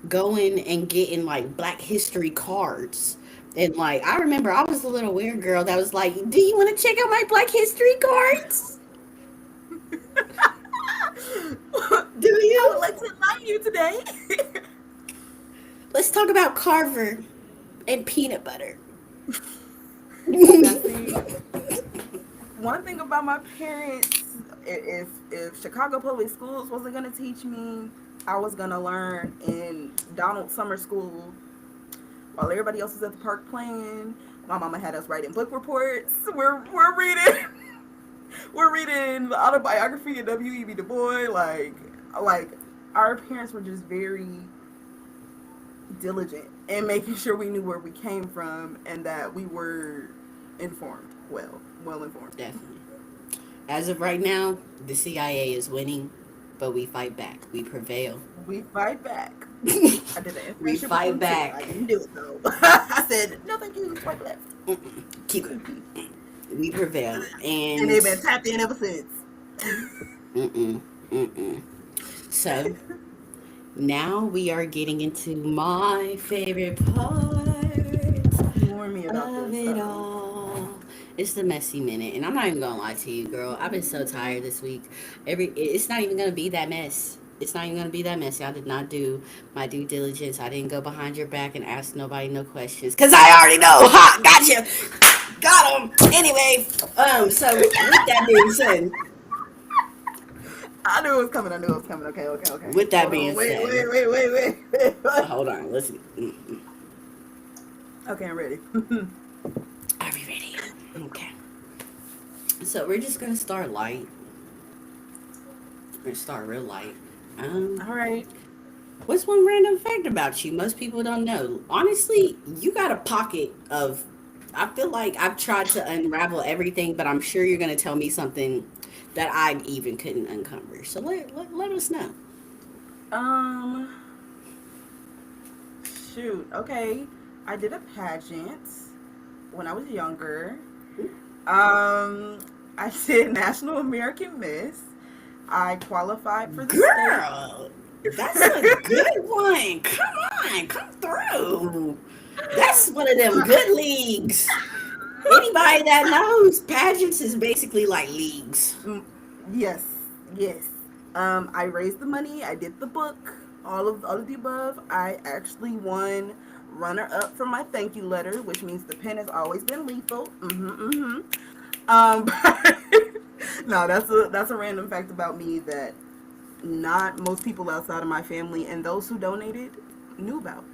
going and getting like Black History cards. And like, I remember I was the little weird girl that was like, "Do you want to check out my Black History cards? Do I would you? like to invite you today. Let's talk about Carver and peanut butter." Now, see, one thing about my parents, if Chicago Public Schools wasn't gonna teach me, I was gonna learn in Donald Summer School while everybody else was at the park playing. My mama had us writing book reports. We're reading we're reading the autobiography of W.E.B. Du Bois. Like our parents were just very diligent in making sure we knew where we came from and that we were informed, well informed. Definitely. As of right now, the CIA is winning, but we fight back. We prevail. We fight back. I did an We internship with fight them too. I back. didn't do it though. I said no, thank you. Swipe left, Keep it. We prevail. and And they've been tapped in ever since. mm-mm, mm-mm. So now we are getting into my favorite part You warned me about of this, it so all. It's the messy minute, and I'm not even gonna lie to you, girl. I've been so tired this week. It's not even gonna be that mess. It's not even gonna be that messy. I did not do my due diligence. I didn't go behind your back and ask nobody no questions because I already know. Ha, gotcha, got him. Anyway, so with that being said, I knew it was coming. I knew it was coming. Okay, okay, okay. with that Hold being on. Wait, said, wait, wait, wait, wait. hold on. Listen, Okay, I'm ready. are we ready? Okay. So we're just gonna start light. We're gonna start real light. All right. What's one random fact about you most people don't know? Honestly, you got a pocket of. I feel like I've tried to unravel everything, but I'm sure you're gonna tell me something that I even couldn't uncover. So let us know. Um, shoot. Okay, I did a pageant when I was younger. Um, I did National American Miss. I qualified for the state. Girl, that's a good one. Come on, come through. That's one of them good leagues. Anybody that knows, pageants is basically like leagues. Mm, yes, yes. I raised the money. I did the book. All of the above. I actually won runner up for my thank you letter, which means the pen has always been lethal. No, that's a random fact about me that not most people outside of my family and those who donated knew about.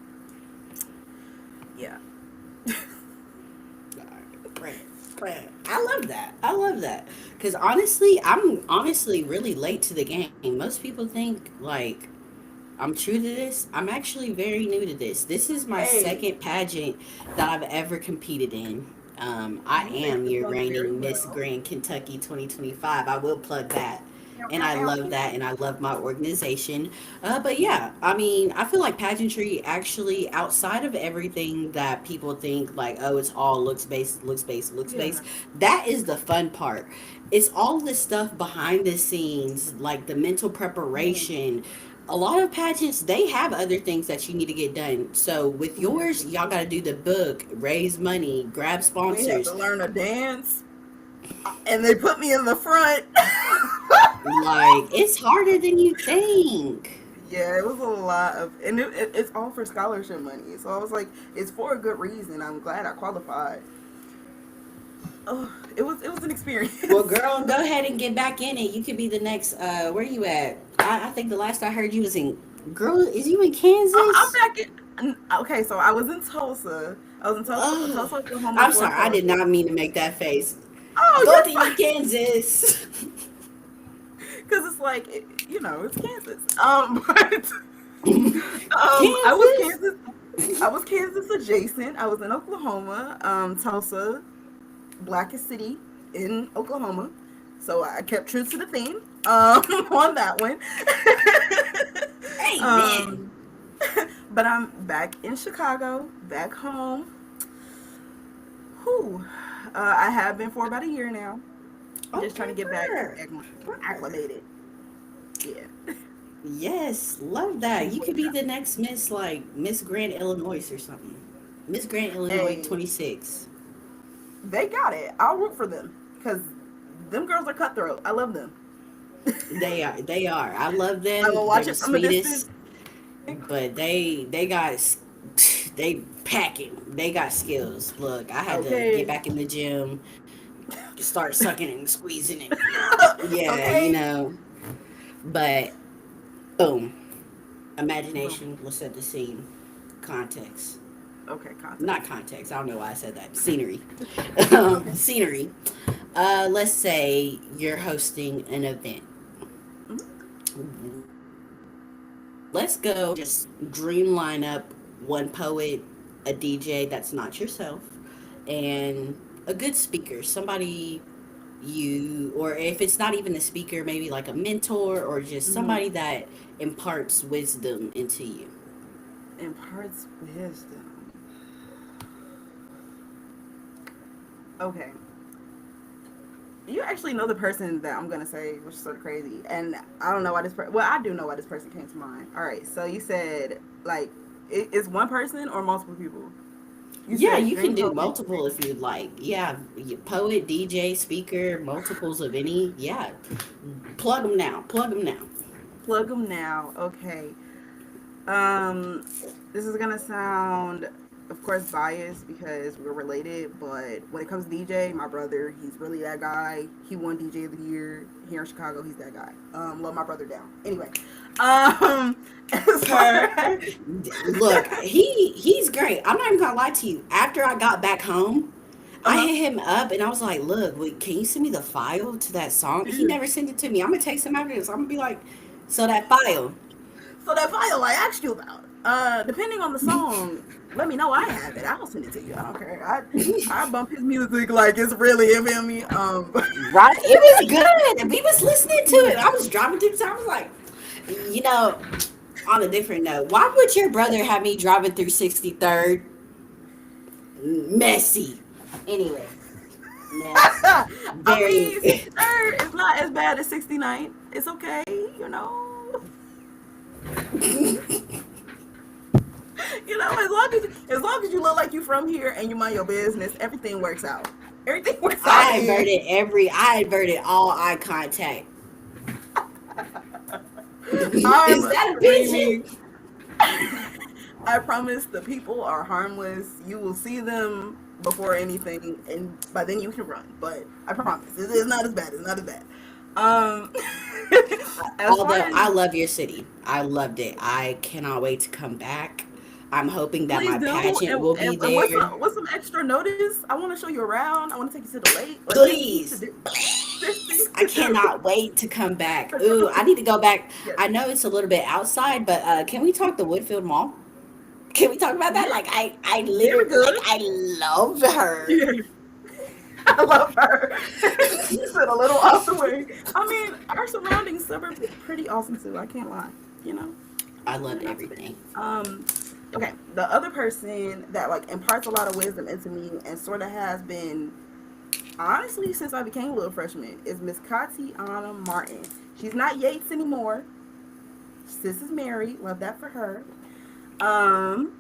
Yeah. Right, right. I love that. I love that. Because honestly, I'm honestly really late to the game. Most people think like I'm true to this. I'm actually very new to this. This is my Hey, second pageant that I've ever competed in. I you am make your yourself very reigning Miss well. Grand Kentucky 2025. I will plug that. Meow, And meow, I meow, love meow. that, and I love my organization. But yeah, I mean, I feel like pageantry actually, outside of everything that people think, like, oh, it's all looks based, looks based, looks Yeah. based, that is the fun part. It's all this stuff behind the scenes, like the mental Yeah. preparation. A lot of pageants, they have other things that you need to get done. So with Yes, yours, they y'all do. got to do the book, raise money, grab We had to sponsors. learn a dance, and they put me in the front. Like, it's harder than you think. Yeah, it was a lot of, and it's all for scholarship money. So I was like, it's for a good reason. I'm glad I qualified. Oh, it was an Well, experience. girl, go ahead and get back in it. You could be the next. Where you at? I think the last I heard you was in. Girl, is you in I'm Kansas? back in. Okay, so I was in Tulsa. I was in Oh, Tulsa, Oklahoma I'm for a sorry. I did fellowship. not mean to make that face. Oh, Both of you're you, fine. Kansas. Because it's like, it's Kansas. But I was Kansas. Kansas. I was Kansas adjacent. I was in Oklahoma, Tulsa, blackest city in Oklahoma. So I kept true to the theme on that one. Amen. um, but I'm back in Chicago, back home. Whew. I have been for about a year now. Just trying Okay, to get back per. Per. acclimated. Yeah. Yes, love that. You could be the next Miss, like Miss Grand Illinois or something. Miss Grand Illinois Hey, 26. they got it. I'll root for them because them girls are cutthroat. I love them. They are. They are. I love I them. will They're watch the it from a distance. sweetest. But they got they packing. They got skills. Look, I had to get Okay. back in the gym, start sucking and squeezing it. Yeah, Okay. But boom, Boom. imagination. Let's set the scene. Context. Okay, Not context. context. I don't know why I said that. Scenery. Okay. Scenery. Let's say you're hosting an event. Mhm. Let's go just dream line up one poet, a DJ that's not yourself, and a good speaker. Somebody you, or if it's not even a speaker, maybe like a mentor or just Mhm. somebody that imparts wisdom into you. Imparts wisdom. Okay. You actually know the person that I'm gonna say, which is sort of crazy, and I don't know why well, I do know why this person came to mind. All right, so you said like it's one person or multiple people. You Yeah, said you can dream do poet. multiple if you'd like. Yeah, poet, DJ, speaker, multiples of any. Yeah, plug them now. Plug them now. Plug them now. Okay. Um, this is gonna sound, of course, biased because we're related. But when it comes to DJ, my brother, he's really that guy. He won DJ of the year here in Chicago. He's that guy. Love my brother down. Anyway, um, as far Per as Look, he's great. I'm not even gonna lie to you. After I got back home, I uh-huh. hit him up and I was like, "Look, wait, can you send me the file to that song?" He Yeah. never sent it to me. I'm gonna text him after this. I'm gonna be like, "So that file." So that file I asked you about, depending on the song, let me know I have it. I'll send it to you. I don't care. I bump his music like it's really, you feel me? Right? It was good. We was listening to it. I was driving through town. I was like, you know, on a different note, why would your brother have me driving through 63rd? Messy. Anyway, next. I Very. mean, 63rd is not as bad as 69. It's okay, you know. You know, as long as you look like you from here and you mind your business, everything works out. Everything works out I in the averted end. I averted all eye contact. I'm Is that a pigeon? screaming. I promise the people are harmless. You will see them before anything, and by then you can run. But I promise, it's not as bad. It's not as bad. Um, as far Although as I love your city, I loved it. I cannot wait to come back. I'm hoping that please my do, pageant will be and there. what's some extra notice? I want to show you around. I want to take you to the lake. Like there's things to Please, do. There's please. things I to do. cannot wait to come back. Ooh, I need to go back. Yes, I know it's a little bit outside, but can we talk the Woodfield Mall? Can we talk about that? yeah, Like I yeah, we literally like good. I love her. Yeah. I love her. You said a little off the way. I mean, our surrounding suburbs is pretty awesome too. I can't lie. You know, I they're loved not too bad. everything. Okay. The other person that like imparts a lot of wisdom into me and sort of has been honestly since I became a little freshman is Miss Kati Anna Martin. She's not Yates anymore. Sis is married. Love that for her. Um,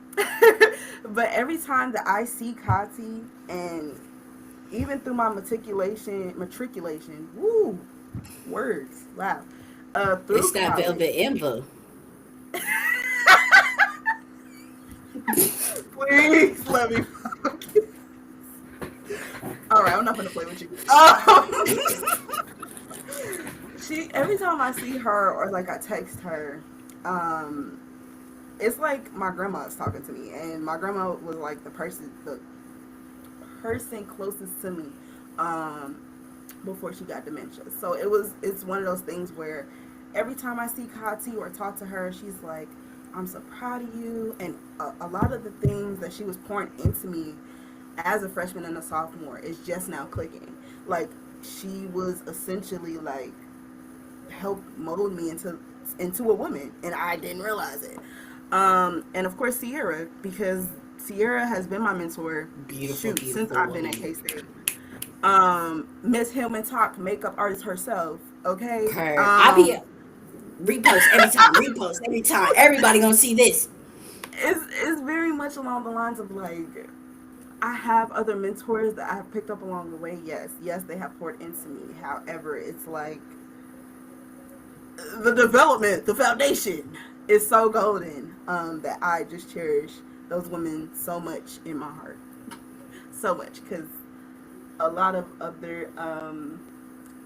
but every time that I see Kati and even through my woo, words, wow, It's through that college. velvet envo. Please let me focus. All right, I'm not gonna play with you. She every time I see her or like I text her, um, it's like my grandma is talking to me, and my grandma was like the person closest to me, um, before she got dementia. So it's one of those things where every time I see Kati or talk to her, she's like, I'm so proud of you. And a lot of the things that she was pouring into me as a freshman and a sophomore is just now clicking. Like she was essentially like helped mold me into a woman and I didn't realize it. And of course Sierra, because Sierra has been my mentor Beautiful, shoot since beautiful I've been at woman. K-State. Miss Hillman Talk, makeup artist herself. Okay. Her, I be repost every time, repost every time. Everybody gonna see this. It's very much along the lines of like I have other mentors that I have picked up along the way. Yes, they have poured into me. However, it's like the development, the foundation is so golden that I just cherish those women so much in my heart, so much because a lot of other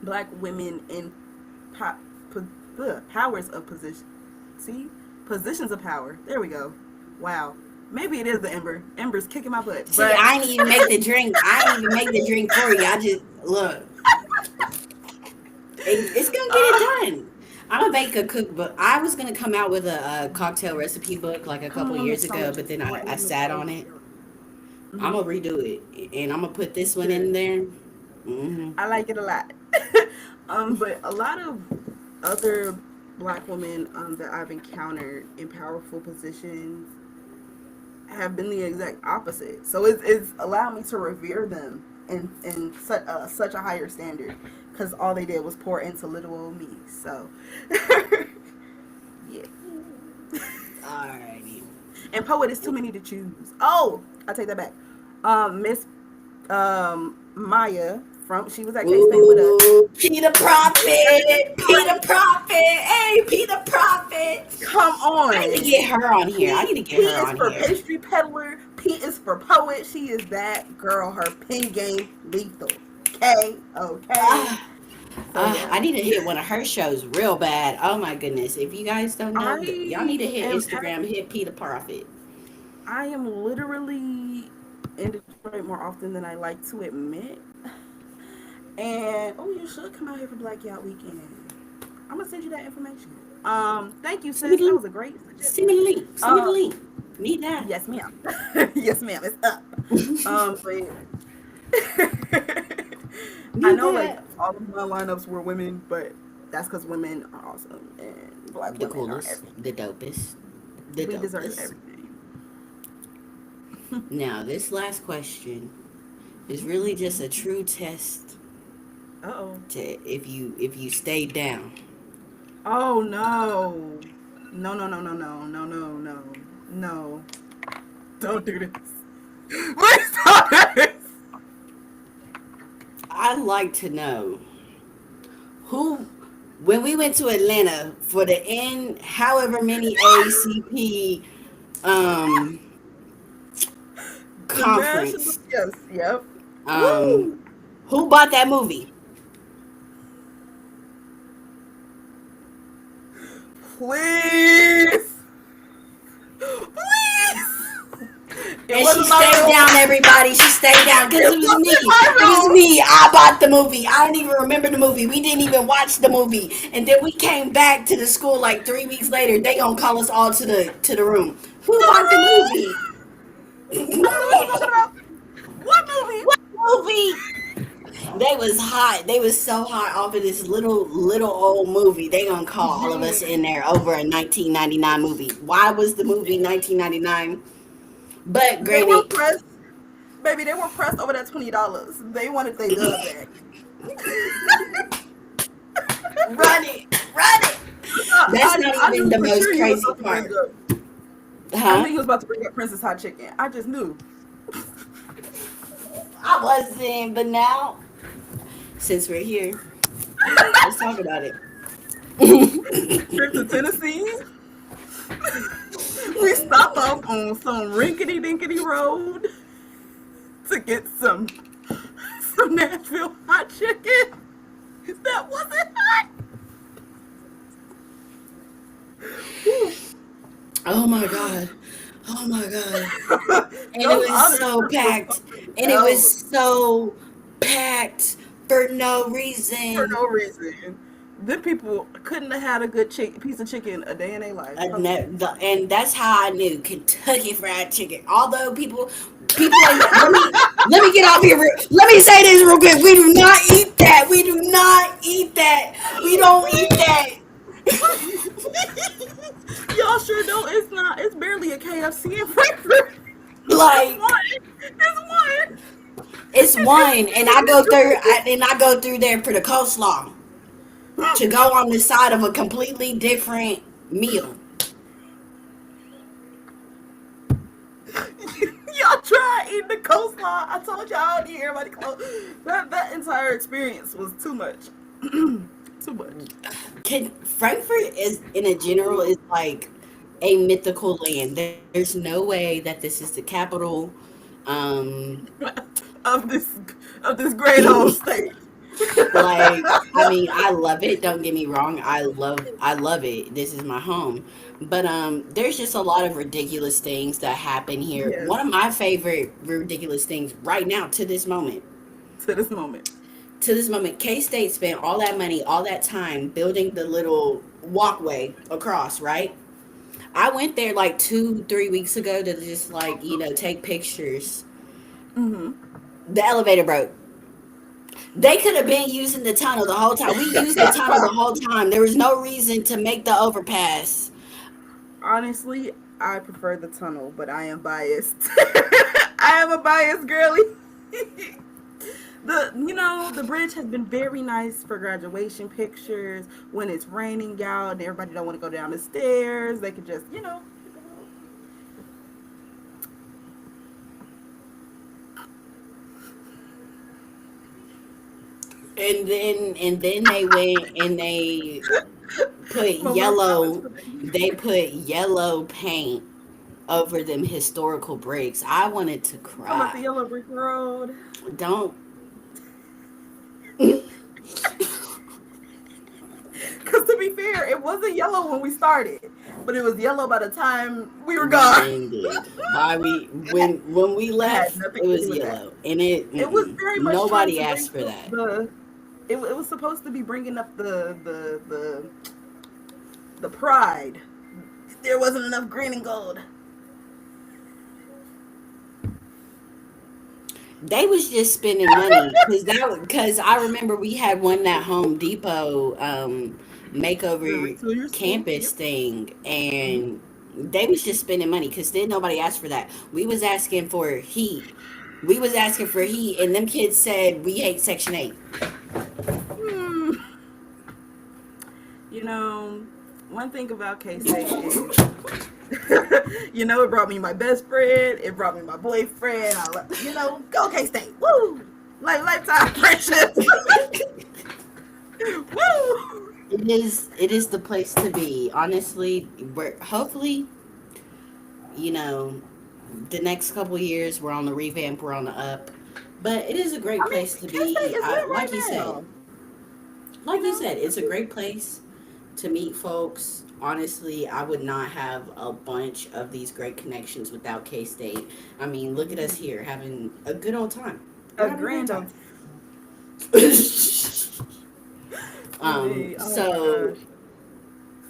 black women in po- powers of position. See, positions of power. There we go. Wow. Maybe it is the Ember. Ember's kicking my butt. See, But I ain't even make the drink. I ain't even make the drink for you. I just look. It's gonna get it uh, done. I'm gonna make a cookbook. I was gonna come out with a cocktail recipe book like a couple years ago, but then I sat on it. I'm hmm gonna redo it, and I'm gonna put this one in Good. there. Hmm. I like it a lot. But a lot of other black women that I've encountered in powerful positions have been the exact opposite. So it's allowed me to revere them in such a higher standard because all they did was pour into little old me. So yeah. Alrighty. And poet is too many to choose. Oh, I take that back. Miss Maya from she was at K State with us. Ooh, Peter Prophet, Peter Prophet, hey, Peter Prophet. Come I need to on. get her on here. I P need to P get her is on for here. pastry peddler. P is for poet. She is that girl. Her pen game lethal. Okay, okay. Ah, So I yeah, need to hit one of her shows real bad. Oh my goodness! If you guys don't know, y'all need to I hit am Instagram, hit Peter Prophet. I am literally in Detroit more often than I like to admit. And oh, you should come out here for Black Yacht Weekend. I'm gonna send you that information. Thank you, Send me sis. the That link. was a great Send me suggestion. the link. Send me the Um, link. Need that. yes, ma'am. Yes, ma'am. It's up. But I Need know like that. all of my lineups were women, but that's because women are awesome and black The women are coolest, everything. the dopest, the We deserve dopest. everything. Now, this last question is really just a true test Uh oh. to if you stay down. Oh no. No, no, no, no, no, no, no, no. No. Don't do this. Please don't do this. I'd like to know who, when we went to Atlanta for the N, however many ACP um, The national, conference, yes, yep. um, Woo! who bought that movie? Please! Please! It And she wasn't my stayed room. down, everybody. She stayed down because It it was me. wasn't my It was room. me. I bought the movie. I don't even remember the movie. We didn't even watch the movie. And then we came back to the school like 3 weeks later. They gonna call us all to the room. Who To the bought the room! movie? I don't know what you're talking about. What movie? What movie? They was hot. They was so hot off of this little old movie. They gonna call all of us in Man. there over a 1999 movie. Why was the movie 1999? But They were granted, pressed. Baby, they were pressed over that $20. They wanted their dub back. run it, run it. That's not I even knew the for sure most he was crazy about to bring part. up. I knew Huh? he was about to bring up Princess Hot Chicken. I just knew. I wasn't, but now since we're here, let's talk about it. Trip to Tennessee. We stopped off on some rinkety dinkety road to get some Nashville hot chicken. That wasn't hot. Whew. Oh my god. Oh my god. And it Those was other so trips was packed. something And it was else so packed for no for reason. no reason. Them people couldn't have had a good piece of chicken a day in their life. And that's how I knew Kentucky Fried Chicken. Although people ain't let me get off here. Let me say this real quick. We do not eat that. We do not eat that. We don't eat that. Y'all sure don't. It's not. It's barely a KFC in Frankfurt. It's Like one. It's one. it's And it's one, and I go through, individual. and I go through there for the coleslaw to go on the side of a completely different meal. Y'all try eating the coleslaw. I told y'all I need everybody close. That entire experience was too much. Too much. Can Frankfurt is in a general is like a mythical land. There's no way that this is the capital. Um, of this of this great old state. Like, I mean, I love it. Don't get me wrong. I love it. This is my home. But there's just a lot of ridiculous things that happen here. Yes, One of my favorite ridiculous things right now to this moment. to this moment, K State spent all that money, all that time building the little walkway across, right? I went there like 2, 3 weeks ago to just like, take pictures. Hmm. The elevator broke. They could have been using the tunnel the whole time. We used the tunnel the whole time. There was no reason to make the overpass. Honestly, I prefer the tunnel, but I am biased. I am a biased girly. The bridge has been very nice for graduation pictures when it's raining out and everybody don't want to go down the stairs. They could just, And then they went and put moment of silence yellow for me. they put yellow paint over them historical bricks. I wanted to Talking about the cry. yellow brick road. Don't. Because to be fair, it wasn't yellow when we started, but it was yellow by the time we were We gone. ended. Why we it, had, when we it had left, nothing it to was do with that. yellow, and it It was very much trying nobody to asked bring for up that. it was supposed to be bringing up the pride. There wasn't enough green and gold. They was just spending money because I remember we had one that Home Depot The makeover retool your school. campus Yep. thing, Hmm. and they was just spending money because then nobody asked for that. We was asking for heat. We was asking for heat, and them kids said we hate Section 8. Hmm. You know, one thing about K State is, it brought me my best friend. It brought me my boyfriend. Go K State. Woo! Lifetime friendships. Woo! It is the place to be. Honestly, we're hopefully, you know, the next couple years we're on the revamp, we're on the up. But it is a great I mean, place to K State be. is lit Like you right said, now. it's a great place to meet folks. Honestly, I would not have a bunch of these great connections without K State. I mean, look at us here having a good old time. We're A having a great grand time. old oh my So gosh.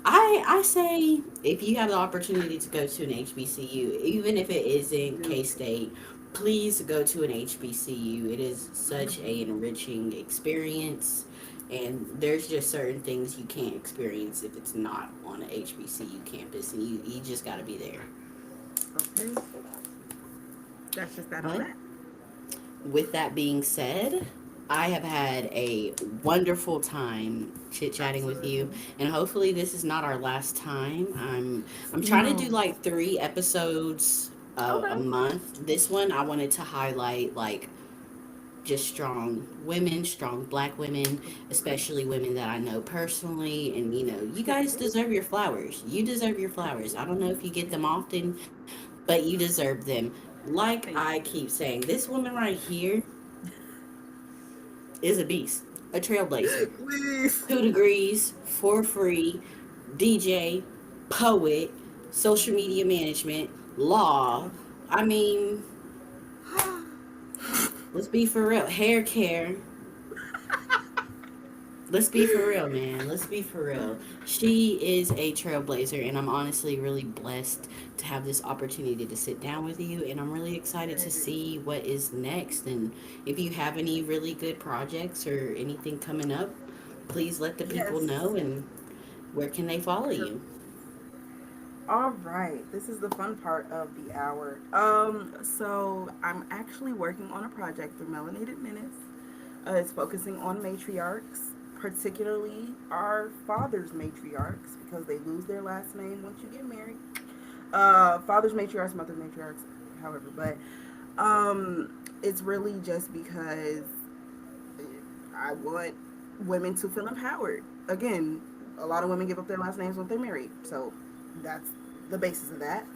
I say if you have the opportunity to go to an HBCU, even if it isn't Do K State, please go to an HBCU. It is such a enriching experience, and there's just certain things you can't experience if it's not on an HBCU campus, and you just got to be there. okay. That's just that on But that. with that being said, I have had a wonderful time chit chatting with you, Absolutely. and hopefully this is not our last time. I'm trying to do No. like 3 episodes a Okay. month. This one I wanted to highlight like just strong women, strong black women, especially women that I know personally. And you guys deserve your flowers. You deserve your flowers. I don't know if you get them often, but you deserve them. Like I Thank keep saying, this woman right here is a beast, a trailblazer. you. Please. 2 degrees for free, DJ, poet, social media management, law. I mean, let's be for real. Hair care. Let's be for real, man. Let's be for real. She is a trailblazer, and I'm honestly really blessed to have this opportunity to sit down with you. And I'm really excited to see what is next. And if you have any really good projects or anything coming up, please let the people Yes. know. And where can they follow Per- you? All right. This is the fun part of the hour. So I'm actually working on a project through Melanated Menace. It's focusing on matriarchs, particularly our father's matriarchs, because they lose their last name once you get married. Father's matriarchs, mother's matriarchs, however, but it's really just because I want women to feel empowered. Again, a lot of women give up their last names when they're married, so that's the basis of that.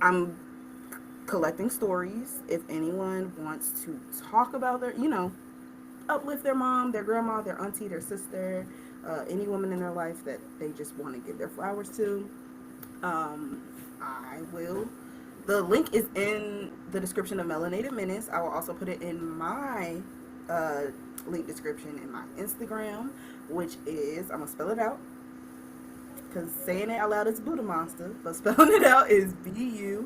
I'm collecting stories. If anyone wants to talk about their, uplift their mom, their grandma, their auntie, their sister, any woman in their life that they just want to give their flowers to. Um, I will. The link is in the description of Melanated Menace. I will also put it in my uh, link description in my Instagram, which is, I'm going to spell it out because saying it out loud is Buddha Monster, but spelling it out is Budamonsta.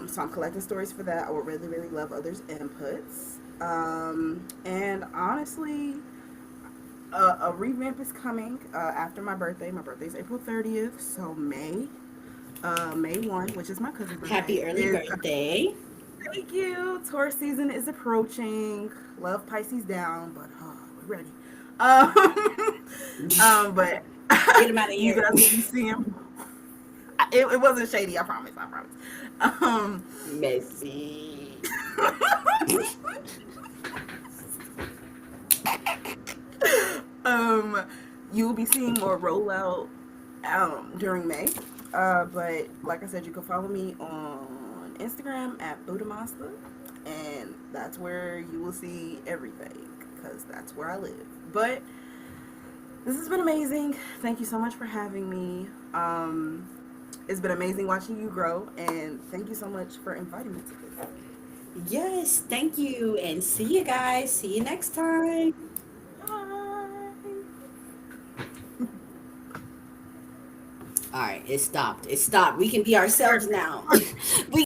So I'm collecting stories for that. I would really, really love others' inputs. And honestly, a revamp is coming after my birthday. My birthday is April 30th, so May 1, which is my cousin's birthday, Happy early is birthday. thank you. Taurus season is approaching. Love Pisces down, but we're ready. But Get him out of you here. guys will be seeing. It wasn't shady. I promise. I promise. Um, Messy. um, you will be seeing more rollout during May. But like I said, you can follow me on Instagram at Buddha Monster, and that's where you will see everything because that's where I live. But this has been amazing. Thank you so much for having me. It's been amazing watching you grow, and thank you so much for inviting me to this. Yes, thank you. And see you guys. See you next time. Bye. All right, it stopped. It stopped. We can be ourselves now. We